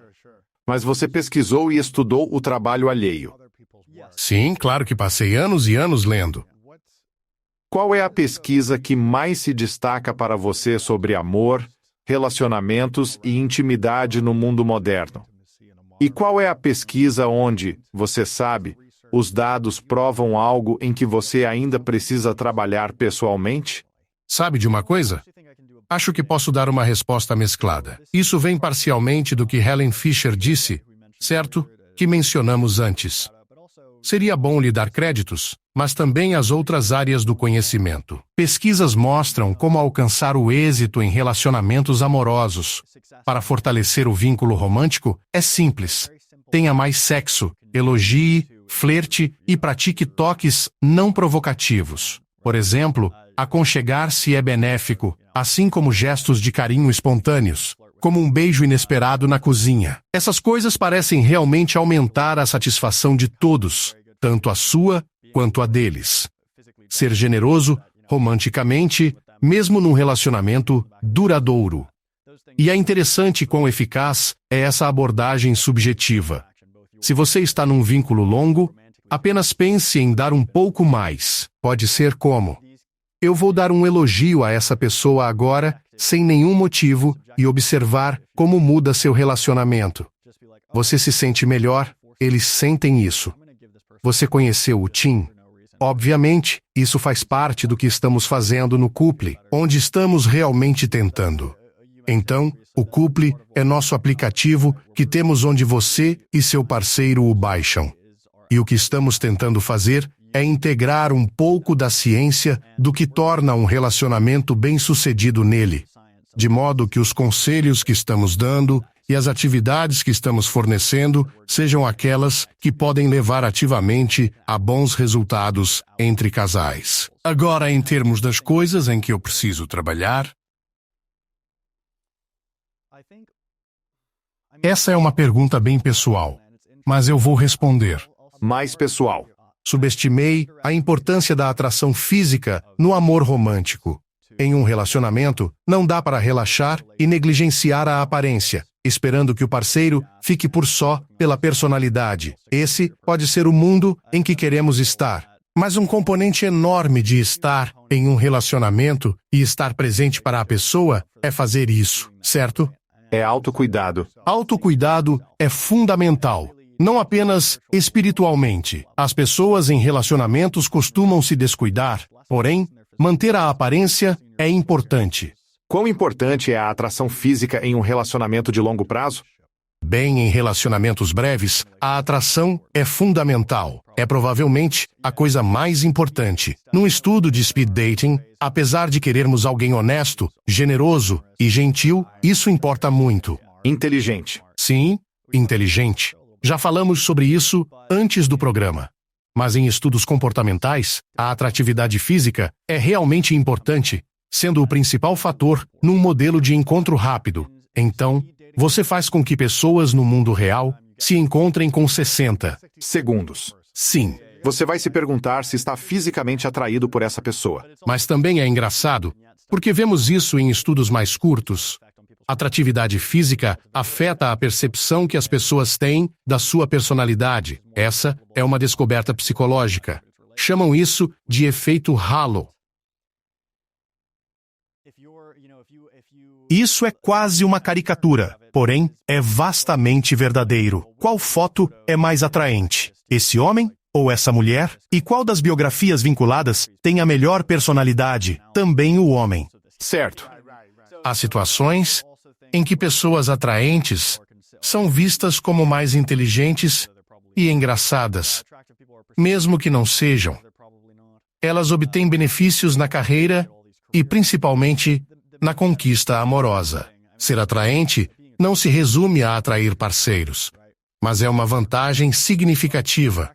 Mas você pesquisou e estudou o trabalho alheio. Sim, claro que passei anos e anos lendo. Qual é a pesquisa que mais se destaca para você sobre amor, relacionamentos e intimidade no mundo moderno? E qual é a pesquisa onde, você sabe, os dados provam algo em que você ainda precisa trabalhar pessoalmente? Sabe de uma coisa? Acho que posso dar uma resposta mesclada. Isso vem parcialmente do que Helen Fisher disse, certo? Que mencionamos antes. Seria bom lhe dar créditos, mas também as outras áreas do conhecimento. Pesquisas mostram como alcançar o êxito em relacionamentos amorosos. Para fortalecer o vínculo romântico, é simples. Tenha mais sexo, elogie, flerte e pratique toques não provocativos. Por exemplo, aconchegar-se é benéfico, assim como gestos de carinho espontâneos, como um beijo inesperado na cozinha. Essas coisas parecem realmente aumentar a satisfação de todos, tanto a sua quanto a deles. Ser generoso, romanticamente, mesmo num relacionamento duradouro. E é interessante quão eficaz é essa abordagem subjetiva. Se você está num vínculo longo, apenas pense em dar um pouco mais. Pode ser como: eu vou dar um elogio a essa pessoa agora, sem nenhum motivo, e observar como muda seu relacionamento. Você se sente melhor, eles sentem isso. Você conheceu o Tim? Obviamente, isso faz parte do que estamos fazendo no Couple, onde estamos realmente tentando. Então, o Couple é nosso aplicativo que temos onde você e seu parceiro o baixam. E o que estamos tentando fazer é integrar um pouco da ciência do que torna um relacionamento bem-sucedido nele, de modo que os conselhos que estamos dando e as atividades que estamos fornecendo sejam aquelas que podem levar ativamente a bons resultados entre casais. Agora, em termos das coisas em que eu preciso trabalhar, essa é uma pergunta bem pessoal, mas eu vou responder. Mais pessoal. Subestimei a importância da atração física no amor romântico. Em um relacionamento, não dá para relaxar e negligenciar a aparência, esperando que o parceiro fique por só pela personalidade. Esse pode ser o mundo em que queremos estar. Mas um componente enorme de estar em um relacionamento e estar presente para a pessoa é fazer isso, certo? É autocuidado. Autocuidado é fundamental. Não apenas espiritualmente. As pessoas em relacionamentos costumam se descuidar, porém, manter a aparência é importante. Quão importante é a atração física em um relacionamento de longo prazo? Bem, em relacionamentos breves, a atração é fundamental. É provavelmente a coisa mais importante. Num estudo de speed dating, apesar de querermos alguém honesto, generoso e gentil, isso importa muito. Inteligente. Sim, inteligente. Já falamos sobre isso antes do programa. Mas em estudos comportamentais, a atratividade física é realmente importante, sendo o principal fator num modelo de encontro rápido. Então, você faz com que pessoas no mundo real se encontrem com 60 segundos. Sim, Você vai se perguntar se está fisicamente atraído por essa pessoa. mas também é engraçado, porque vemos isso em estudos mais curtos. Atratividade física afeta a percepção que as pessoas têm da sua personalidade. Essa é uma descoberta psicológica. Chamam isso de efeito halo. Isso é quase uma caricatura, porém é vastamente verdadeiro. Qual foto é mais atraente? Esse homem ou essa mulher? E qual das biografias vinculadas tem a melhor personalidade? Também o homem. Certo. Há situações em que pessoas atraentes são vistas como mais inteligentes e engraçadas, mesmo que não sejam. Elas obtêm benefícios na carreira e, principalmente, na conquista amorosa. Ser atraente não se resume a atrair parceiros, mas é uma vantagem significativa.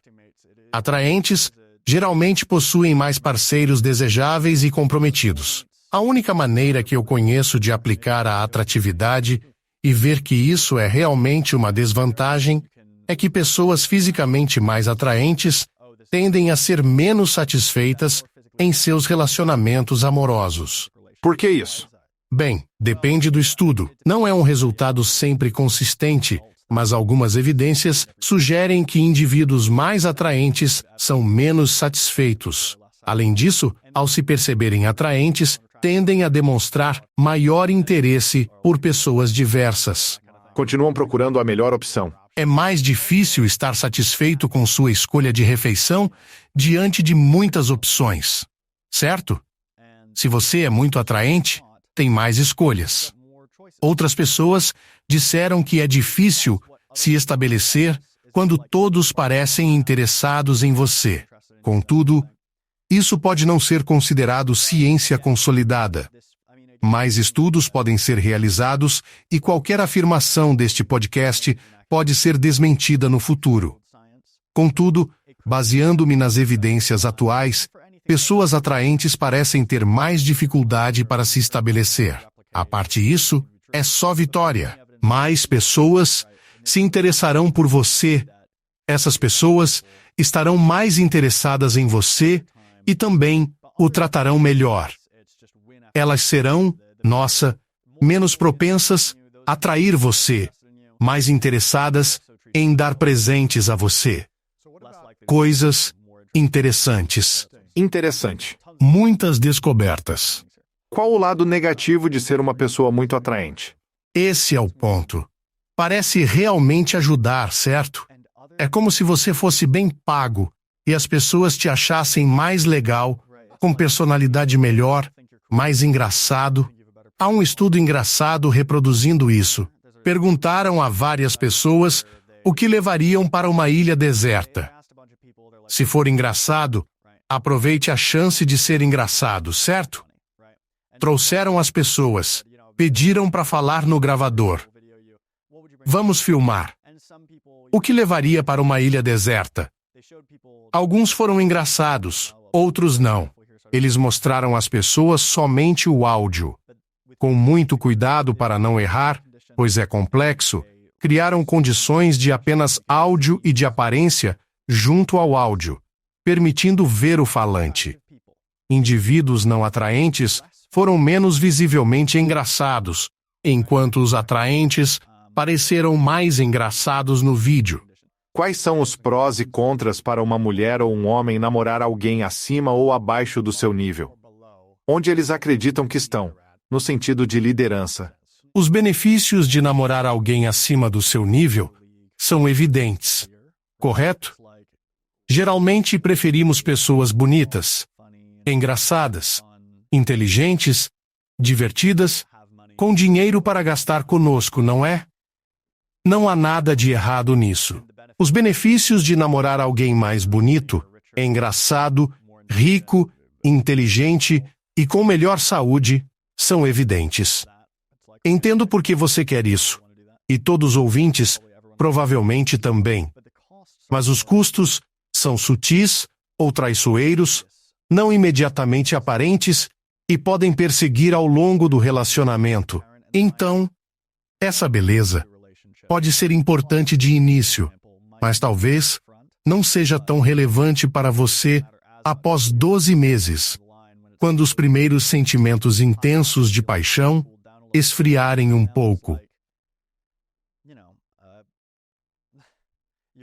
Atraentes geralmente possuem mais parceiros desejáveis e comprometidos. A única maneira que eu conheço de aplicar a atratividade e ver que isso é realmente uma desvantagem é que pessoas fisicamente mais atraentes tendem a ser menos satisfeitas em seus relacionamentos amorosos. Por que isso? Bem, depende do estudo. Não é um resultado sempre consistente, mas algumas evidências sugerem que indivíduos mais atraentes são menos satisfeitos. Além disso, ao se perceberem atraentes, tendem a demonstrar maior interesse por pessoas diversas. Continuam procurando a melhor opção. É mais difícil estar satisfeito com sua escolha de refeição diante de muitas opções, certo? Se você é muito atraente, tem mais escolhas. Outras pessoas disseram que é difícil se estabelecer quando todos parecem interessados em você. Contudo, isso pode não ser considerado ciência consolidada. Mais estudos podem ser realizados e qualquer afirmação deste podcast pode ser desmentida no futuro. Contudo, baseando-me nas evidências atuais, pessoas atraentes parecem ter mais dificuldade para se estabelecer. A parte disso, é só vitória. Mais pessoas se interessarão por você. Essas pessoas estarão mais interessadas em você e também o tratarão melhor. Elas serão, menos propensas a atrair você, mais interessadas em dar presentes a você. Coisas interessantes. Interessante. Muitas descobertas. Qual o lado negativo de ser uma pessoa muito atraente? Esse é o ponto. Parece realmente ajudar, certo? É como se você fosse bem pago e as pessoas te achassem mais legal, com personalidade melhor, mais engraçado. Há um estudo engraçado reproduzindo isso. Perguntaram a várias pessoas o que levariam para uma ilha deserta. Se for engraçado, aproveite a chance de ser engraçado, certo? Trouxeram as pessoas, pediram para falar no gravador. Vamos filmar. O que levaria para uma ilha deserta? Alguns foram engraçados, outros não. Eles mostraram às pessoas somente o áudio. Com muito cuidado para não errar, pois é complexo, criaram condições de apenas áudio e de aparência junto ao áudio, permitindo ver o falante. Indivíduos não atraentes foram menos visivelmente engraçados, enquanto os atraentes pareceram mais engraçados no vídeo. Quais são os prós e contras para uma mulher ou um homem namorar alguém acima ou abaixo do seu nível? Onde eles acreditam que estão, no sentido de liderança? Os benefícios de namorar alguém acima do seu nível são evidentes, correto? Geralmente preferimos pessoas bonitas, engraçadas, inteligentes, divertidas, com dinheiro para gastar conosco, não é? Não há nada de errado nisso. Os benefícios de namorar alguém mais bonito, engraçado, rico, inteligente e com melhor saúde são evidentes. Entendo por que você quer isso, e todos os ouvintes provavelmente também. Mas os custos são sutis ou traiçoeiros, não imediatamente aparentes e podem perseguir ao longo do relacionamento. Então, essa beleza pode ser importante de início, mas talvez não seja tão relevante para você após 12 meses, quando os primeiros sentimentos intensos de paixão esfriarem um pouco.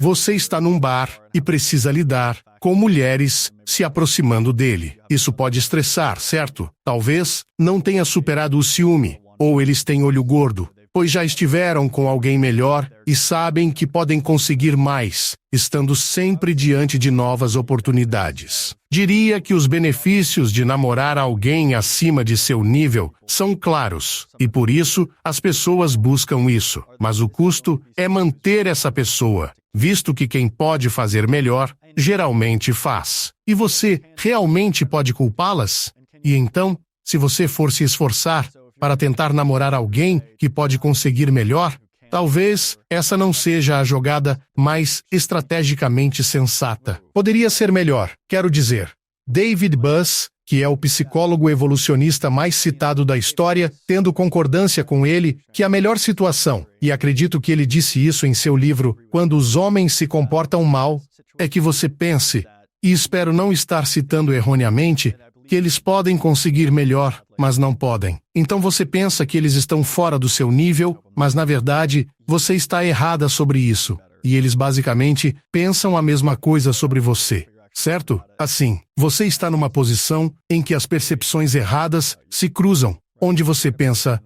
Você está num bar e precisa lidar com mulheres se aproximando dele. Isso pode estressar, certo? Talvez não tenha superado o ciúme, ou eles têm olho gordo, pois já estiveram com alguém melhor e sabem que podem conseguir mais, estando sempre diante de novas oportunidades. Diria que os benefícios de namorar alguém acima de seu nível são claros, e por isso as pessoas buscam isso. Mas o custo é manter essa pessoa, visto que quem pode fazer melhor, geralmente faz. E você realmente pode culpá-las? E então, se você for se esforçar para tentar namorar alguém que pode conseguir melhor, talvez essa não seja a jogada mais estrategicamente sensata. Poderia ser melhor, quero dizer. David Buss, que é o psicólogo evolucionista mais citado da história, tendo concordância com ele que a melhor situação, e acredito que ele disse isso em seu livro, Quando os Homens se Comportam Mal, é que você pense, e espero não estar citando erroneamente, que eles podem conseguir melhor, mas não podem. Então você pensa que eles estão fora do seu nível, mas na verdade, você está errada sobre isso. E eles basicamente pensam a mesma coisa sobre você, certo? Assim, você está numa posição em que as percepções erradas se cruzam, onde você pensa,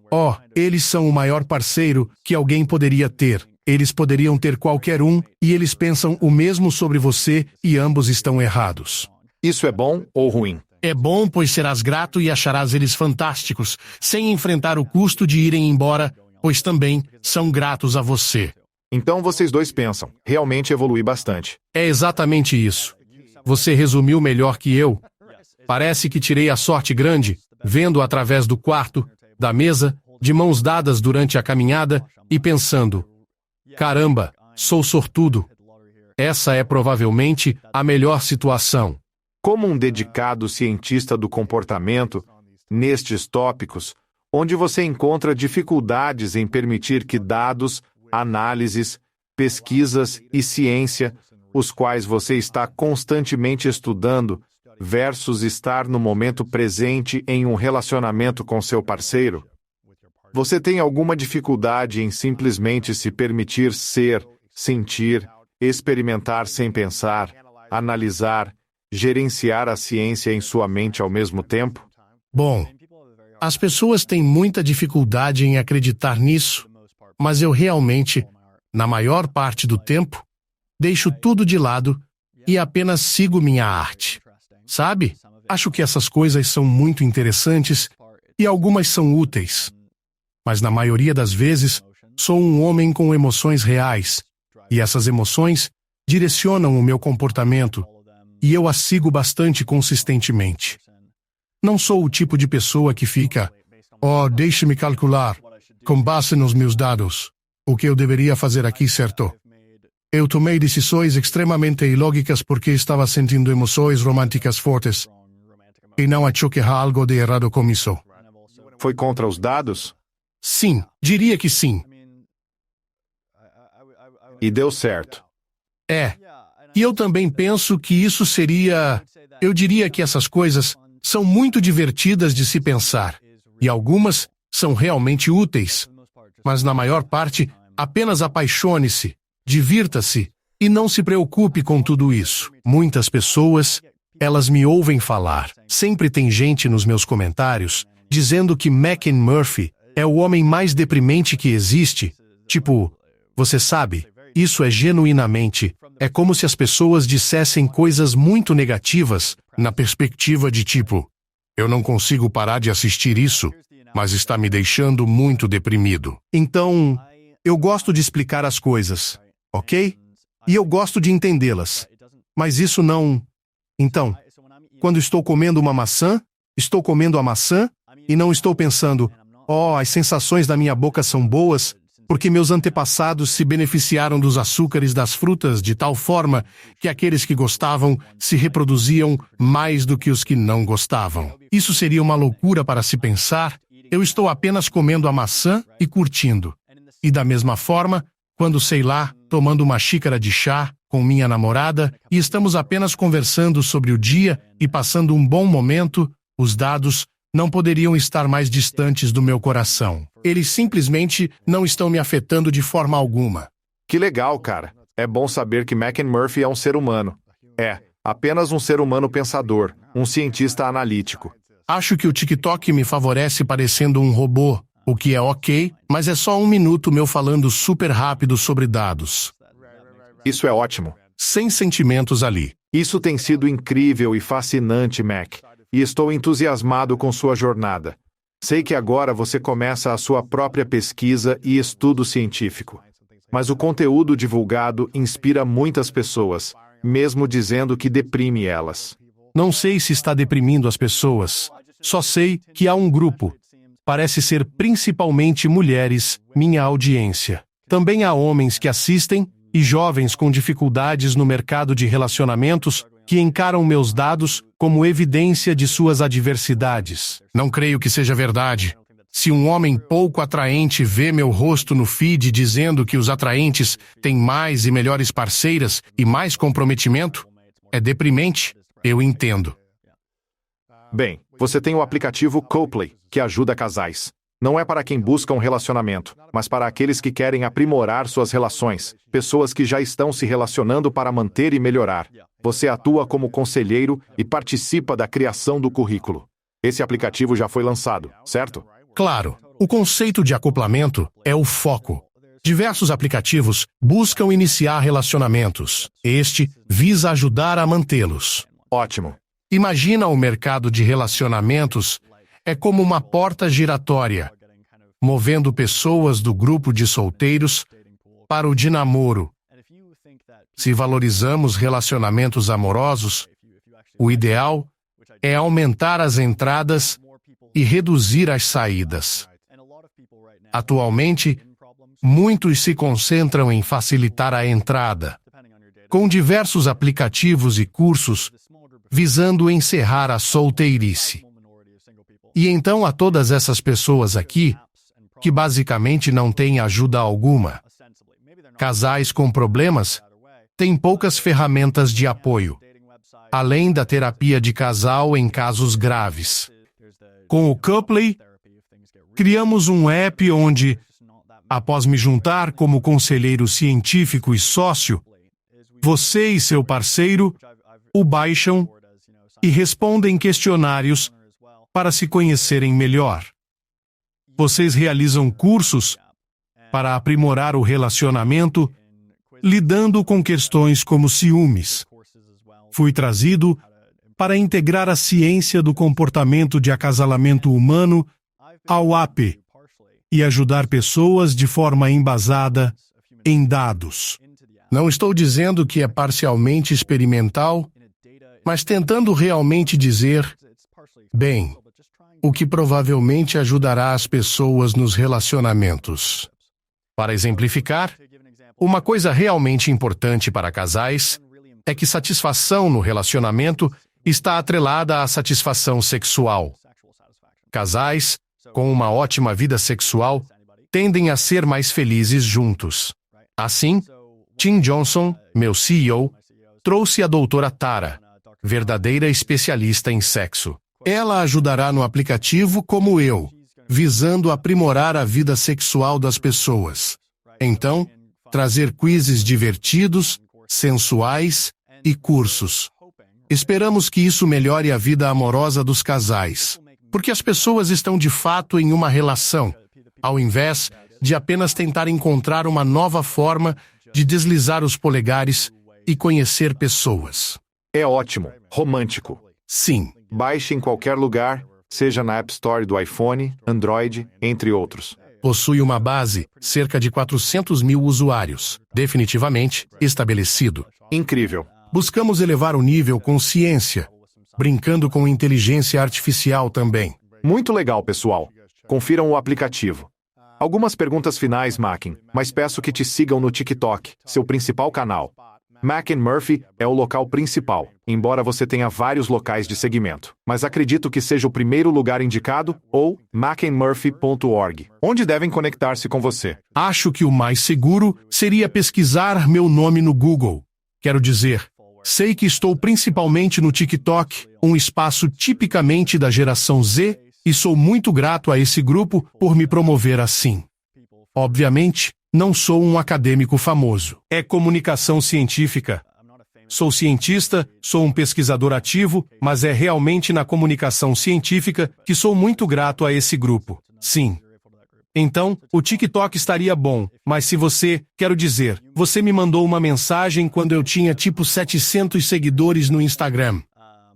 eles são o maior parceiro que alguém poderia ter. Eles poderiam ter qualquer um, e eles pensam o mesmo sobre você, e ambos estão errados. Isso é bom ou ruim? É bom, pois serás grato e acharás eles fantásticos, sem enfrentar o custo de irem embora, pois também são gratos a você. Então vocês dois pensam, realmente evolui bastante. É exatamente isso. Você resumiu melhor que eu. Parece que tirei a sorte grande, vendo através do quarto, da mesa, de mãos dadas durante a caminhada, e pensando, caramba, sou sortudo. Essa é provavelmente a melhor situação. Como um dedicado cientista do comportamento, nestes tópicos, onde você encontra dificuldades em permitir que dados, análises, pesquisas e ciência, os quais você está constantemente estudando, versus estar no momento presente em um relacionamento com seu parceiro, você tem alguma dificuldade em simplesmente se permitir ser, sentir, experimentar sem pensar, analisar, gerenciar a ciência em sua mente ao mesmo tempo? Bom, as pessoas têm muita dificuldade em acreditar nisso, mas eu realmente, na maior parte do tempo, deixo tudo de lado e apenas sigo minha arte. Sabe? Acho que essas coisas são muito interessantes e algumas são úteis. Mas na maioria das vezes, sou um homem com emoções reais, e essas emoções direcionam o meu comportamento, e eu as sigo bastante consistentemente. Não sou o tipo de pessoa que fica, deixe-me calcular, com base nos meus dados, o que eu deveria fazer aqui, certo? Eu tomei decisões extremamente ilógicas porque estava sentindo emoções românticas fortes, e não acho que há algo de errado com isso. Foi contra os dados? Sim, diria que sim. E deu certo. E eu também penso que isso seria... Eu diria que essas coisas são muito divertidas de se pensar, e algumas são realmente úteis. Mas na maior parte, apenas apaixone-se, divirta-se e não se preocupe com tudo isso. Muitas pessoas, elas me ouvem falar. Sempre tem gente nos meus comentários dizendo que McMurphy é o homem mais deprimente que existe. Tipo, você sabe, isso é genuinamente. É como se as pessoas dissessem coisas muito negativas, na perspectiva de tipo, eu não consigo parar de assistir isso, mas está me deixando muito deprimido. Então, eu gosto de explicar as coisas, ok? E eu gosto de entendê-las. Mas isso não... Então, quando estou comendo uma maçã, estou comendo a maçã e não estou pensando, oh, as sensações da minha boca são boas, porque meus antepassados se beneficiaram dos açúcares das frutas de tal forma que aqueles que gostavam se reproduziam mais do que os que não gostavam. Isso seria uma loucura para se pensar. Eu estou apenas comendo a maçã e curtindo. E da mesma forma, quando, sei lá, tomando uma xícara de chá com minha namorada e estamos apenas conversando sobre o dia e passando um bom momento, os dados não poderiam estar mais distantes do meu coração. Eles simplesmente não estão me afetando de forma alguma. Que legal, cara. É bom saber que McMurphy é um ser humano. É, apenas um ser humano pensador, um cientista analítico. Acho que o TikTok me favorece parecendo um robô, o que é ok, mas é só 1 minuto meu falando super rápido sobre dados. Isso é ótimo. Sem sentimentos ali. Isso tem sido incrível e fascinante, Mac. E estou entusiasmado com sua jornada. Sei que agora você começa a sua própria pesquisa e estudo científico. Mas o conteúdo divulgado inspira muitas pessoas, mesmo dizendo que deprime elas. Não sei se está deprimindo as pessoas. Só sei que há um grupo. Parece ser principalmente mulheres, minha audiência. Também há homens que assistem e jovens com dificuldades no mercado de relacionamentos que encaram meus dados como evidência de suas adversidades. Não creio que seja verdade. Se um homem pouco atraente vê meu rosto no feed dizendo que os atraentes têm mais e melhores parceiras e mais comprometimento, é deprimente, eu entendo. Bem, você tem o aplicativo Copley, que ajuda casais. Não é para quem busca um relacionamento, mas para aqueles que querem aprimorar suas relações, pessoas que já estão se relacionando para manter e melhorar. Você atua como conselheiro e participa da criação do currículo. Esse aplicativo já foi lançado, certo? Claro, o conceito de acoplamento é o foco. Diversos aplicativos buscam iniciar relacionamentos. Este visa ajudar a mantê-los. Ótimo. Imagina o mercado de relacionamentos é como uma porta giratória, movendo pessoas do grupo de solteiros para o de namoro. Se valorizamos relacionamentos amorosos, o ideal é aumentar as entradas e reduzir as saídas. Atualmente, muitos se concentram em facilitar a entrada, com diversos aplicativos e cursos visando encerrar a solteirice. E então há todas essas pessoas aqui que basicamente não têm ajuda alguma. Casais com problemas têm poucas ferramentas de apoio, além da terapia de casal em casos graves. Com o Copley, criamos um app onde, após me juntar como conselheiro científico e sócio, você e seu parceiro o baixam e respondem questionários para se conhecerem melhor. Vocês realizam cursos para aprimorar o relacionamento, lidando com questões como ciúmes. Fui trazido para integrar a ciência do comportamento de acasalamento humano ao app e ajudar pessoas de forma embasada em dados. Não estou dizendo que é parcialmente experimental, mas tentando realmente dizer, bem, o que provavelmente ajudará as pessoas nos relacionamentos. Para exemplificar, uma coisa realmente importante para casais é que satisfação no relacionamento está atrelada à satisfação sexual. Casais com uma ótima vida sexual tendem a ser mais felizes juntos. Assim, Tim Johnson, meu CEO, trouxe a doutora Tara, verdadeira especialista em sexo. Ela ajudará no aplicativo como eu, visando aprimorar a vida sexual das pessoas. Então, trazer quizzes divertidos, sensuais e cursos. Esperamos que isso melhore a vida amorosa dos casais, porque as pessoas estão de fato em uma relação, ao invés de apenas tentar encontrar uma nova forma de deslizar os polegares e conhecer pessoas. É ótimo, romântico. Sim, Baixe em qualquer lugar, seja na App Store do iPhone, Android, entre outros. possui uma base, cerca de 400 mil usuários, definitivamente estabelecido. Incrível. Buscamos elevar o nível com ciência, brincando com inteligência artificial também. Muito legal, pessoal. Confiram o aplicativo. Algumas perguntas finais, Macken, mas peço que te sigam no TikTok, seu principal canal. Macken Murphy é o local principal, embora você tenha vários locais de seguimento. Mas acredito que seja o primeiro lugar indicado, ou mackenmurphy.org, onde devem conectar-se com você. Acho que o mais seguro seria pesquisar meu nome no Google. Quero dizer, sei que estou principalmente no TikTok, um espaço tipicamente da geração Z, e sou muito grato a esse grupo por me promover assim. Obviamente, não sou um acadêmico famoso. É comunicação científica. Sou cientista, sou um pesquisador ativo, mas é realmente na comunicação científica que sou muito grato a esse grupo. Sim. Então, o TikTok estaria bom, mas se você, quero dizer, você me mandou uma mensagem quando eu tinha tipo 700 seguidores no Instagram.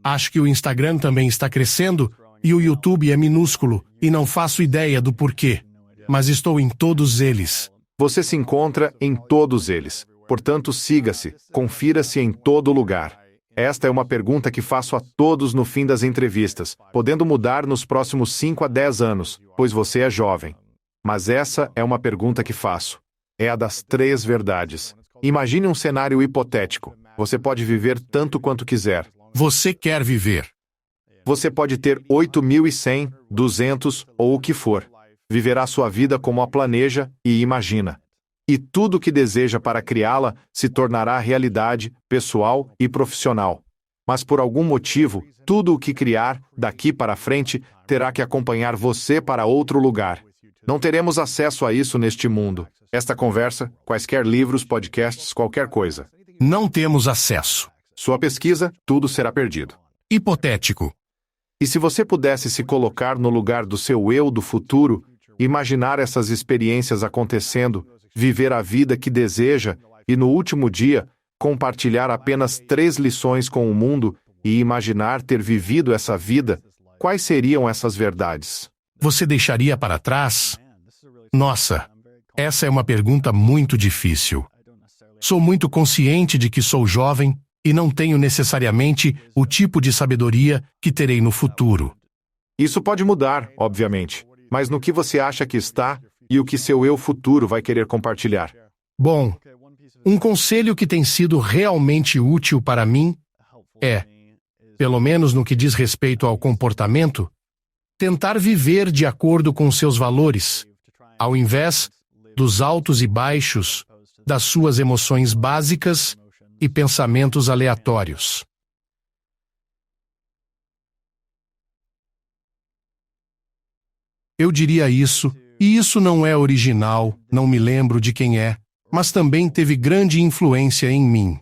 Acho que o Instagram também está crescendo, e o YouTube é minúsculo, e não faço ideia do porquê. Mas estou em todos eles. Você se encontra em todos eles. Portanto, siga-se, confira-se em todo lugar. Esta é uma pergunta que faço a todos no fim das entrevistas, podendo mudar nos próximos 5 a 10 anos, pois você é jovem. Mas essa é uma pergunta que faço. É a das 3 verdades. Imagine um cenário hipotético. Você pode viver tanto quanto quiser. Você quer viver. Você pode ter 8.100, 200 ou o que for. Viverá sua vida como a planeja e imagina. E tudo o que deseja para criá-la se tornará realidade, pessoal e profissional. Mas por algum motivo, tudo o que criar, daqui para frente, terá que acompanhar você para outro lugar. Não teremos acesso a isso neste mundo. Esta conversa, quaisquer livros, podcasts, qualquer coisa. Não temos acesso. Sua pesquisa, tudo será perdido. Hipotético. E se você pudesse se colocar no lugar do seu eu do futuro, imaginar essas experiências acontecendo, viver a vida que deseja e, no último dia, compartilhar apenas 3 lições com o mundo e imaginar ter vivido essa vida, quais seriam essas verdades? Você deixaria para trás? Nossa, essa é uma pergunta muito difícil. Sou muito consciente de que sou jovem e não tenho necessariamente o tipo de sabedoria que terei no futuro. Isso pode mudar, obviamente, mas no que você acha que está e o que seu eu futuro vai querer compartilhar? Bom, um conselho que tem sido realmente útil para mim é, pelo menos no que diz respeito ao comportamento, tentar viver de acordo com seus valores, ao invés dos altos e baixos, das suas emoções básicas e pensamentos aleatórios. Eu diria isso, e isso não é original, não me lembro de quem é, mas também teve grande influência em mim.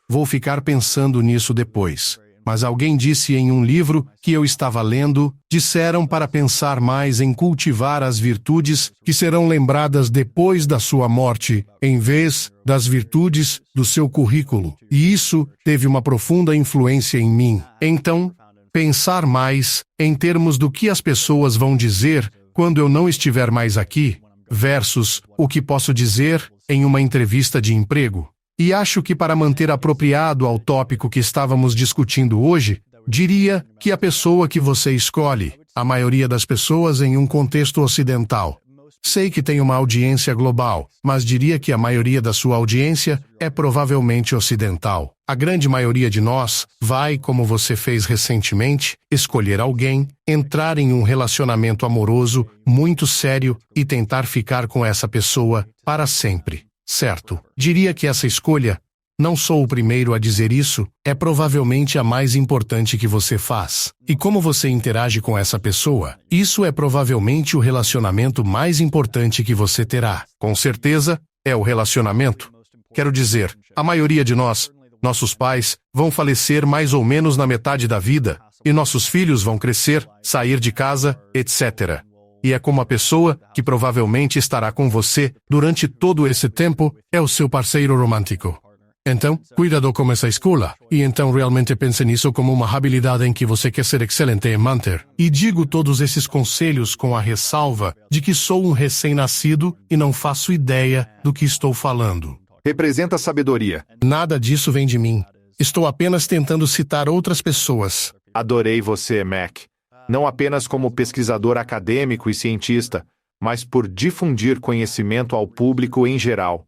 Vou ficar pensando nisso depois. Mas alguém disse em um livro que eu estava lendo, disseram para pensar mais em cultivar as virtudes que serão lembradas depois da sua morte, em vez das virtudes do seu currículo. E isso teve uma profunda influência em mim. Então, pensar mais em termos do que as pessoas vão dizer quando eu não estiver mais aqui, versus o que posso dizer em uma entrevista de emprego. E acho que para manter apropriado ao tópico que estávamos discutindo hoje, diria que a pessoa que você escolhe, a maioria das pessoas em um contexto ocidental. Sei que tem uma audiência global, mas diria que a maioria da sua audiência é provavelmente ocidental. A grande maioria de nós vai, como você fez recentemente, escolher alguém, entrar em um relacionamento amoroso muito sério e tentar ficar com essa pessoa para sempre. Certo. Diria que essa escolha Não sou o primeiro a dizer isso, é provavelmente a mais importante que você faz. E como você interage com essa pessoa, isso é provavelmente o relacionamento mais importante que você terá. Com certeza, é o relacionamento. Quero dizer, a maioria de nós, nossos pais, vão falecer mais ou menos na metade da vida, e nossos filhos vão crescer, sair de casa, etc. E é como a pessoa que provavelmente estará com você durante todo esse tempo é o seu parceiro romântico. Então, cuidado com essa escola, e então realmente pense nisso como uma habilidade em que você quer ser excelente em manter. E digo todos esses conselhos com a ressalva de que sou um recém-nascido e não faço ideia do que estou falando. Representa sabedoria. Nada disso vem de mim. Estou apenas tentando citar outras pessoas. Adorei você, Mac. Não apenas como pesquisador acadêmico e cientista, mas por difundir conhecimento ao público em geral.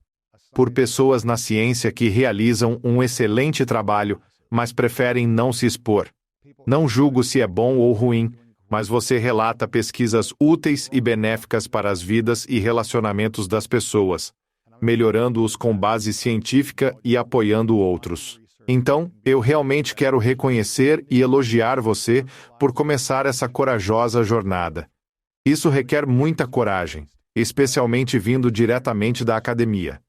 Por pessoas na ciência que realizam um excelente trabalho, mas preferem não se expor. Não julgo se é bom ou ruim, mas você relata pesquisas úteis e benéficas para as vidas e relacionamentos das pessoas, melhorando-os com base científica e apoiando outros. Então, eu realmente quero reconhecer e elogiar você por começar essa corajosa jornada. Isso requer muita coragem, especialmente vindo diretamente da academia.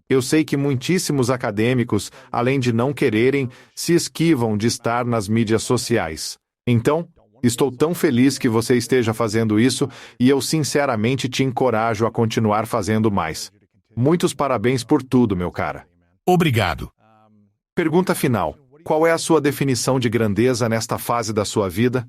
Eu sei que muitíssimos acadêmicos, além de não quererem, se esquivam de estar nas mídias sociais. Então, estou tão feliz que você esteja fazendo isso e eu sinceramente te encorajo a continuar fazendo mais. Muitos parabéns por tudo, meu cara. Obrigado. Pergunta final. Qual é a sua definição de grandeza nesta fase da sua vida?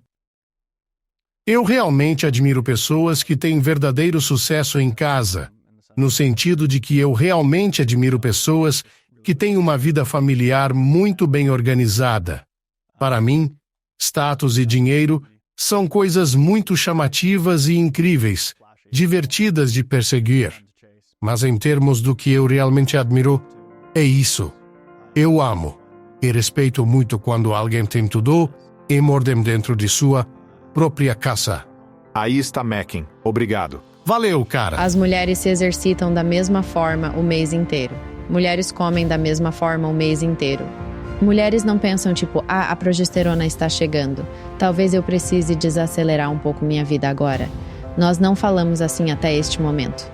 Eu realmente admiro pessoas que têm verdadeiro sucesso em casa, no sentido de que eu realmente admiro pessoas que têm uma vida familiar muito bem organizada. Para mim, status e dinheiro são coisas muito chamativas e incríveis, divertidas de perseguir. Mas em termos do que eu realmente admiro, é isso. Eu amo e respeito muito quando alguém tem tudo e mordem dentro de sua própria casa. Aí está Mackin. Obrigado. Valeu, cara. As mulheres se exercitam da mesma forma o mês inteiro. Mulheres comem da mesma forma o mês inteiro. Mulheres não pensam tipo, a progesterona está chegando. Talvez eu precise desacelerar um pouco minha vida agora. Nós não falamos assim até este momento.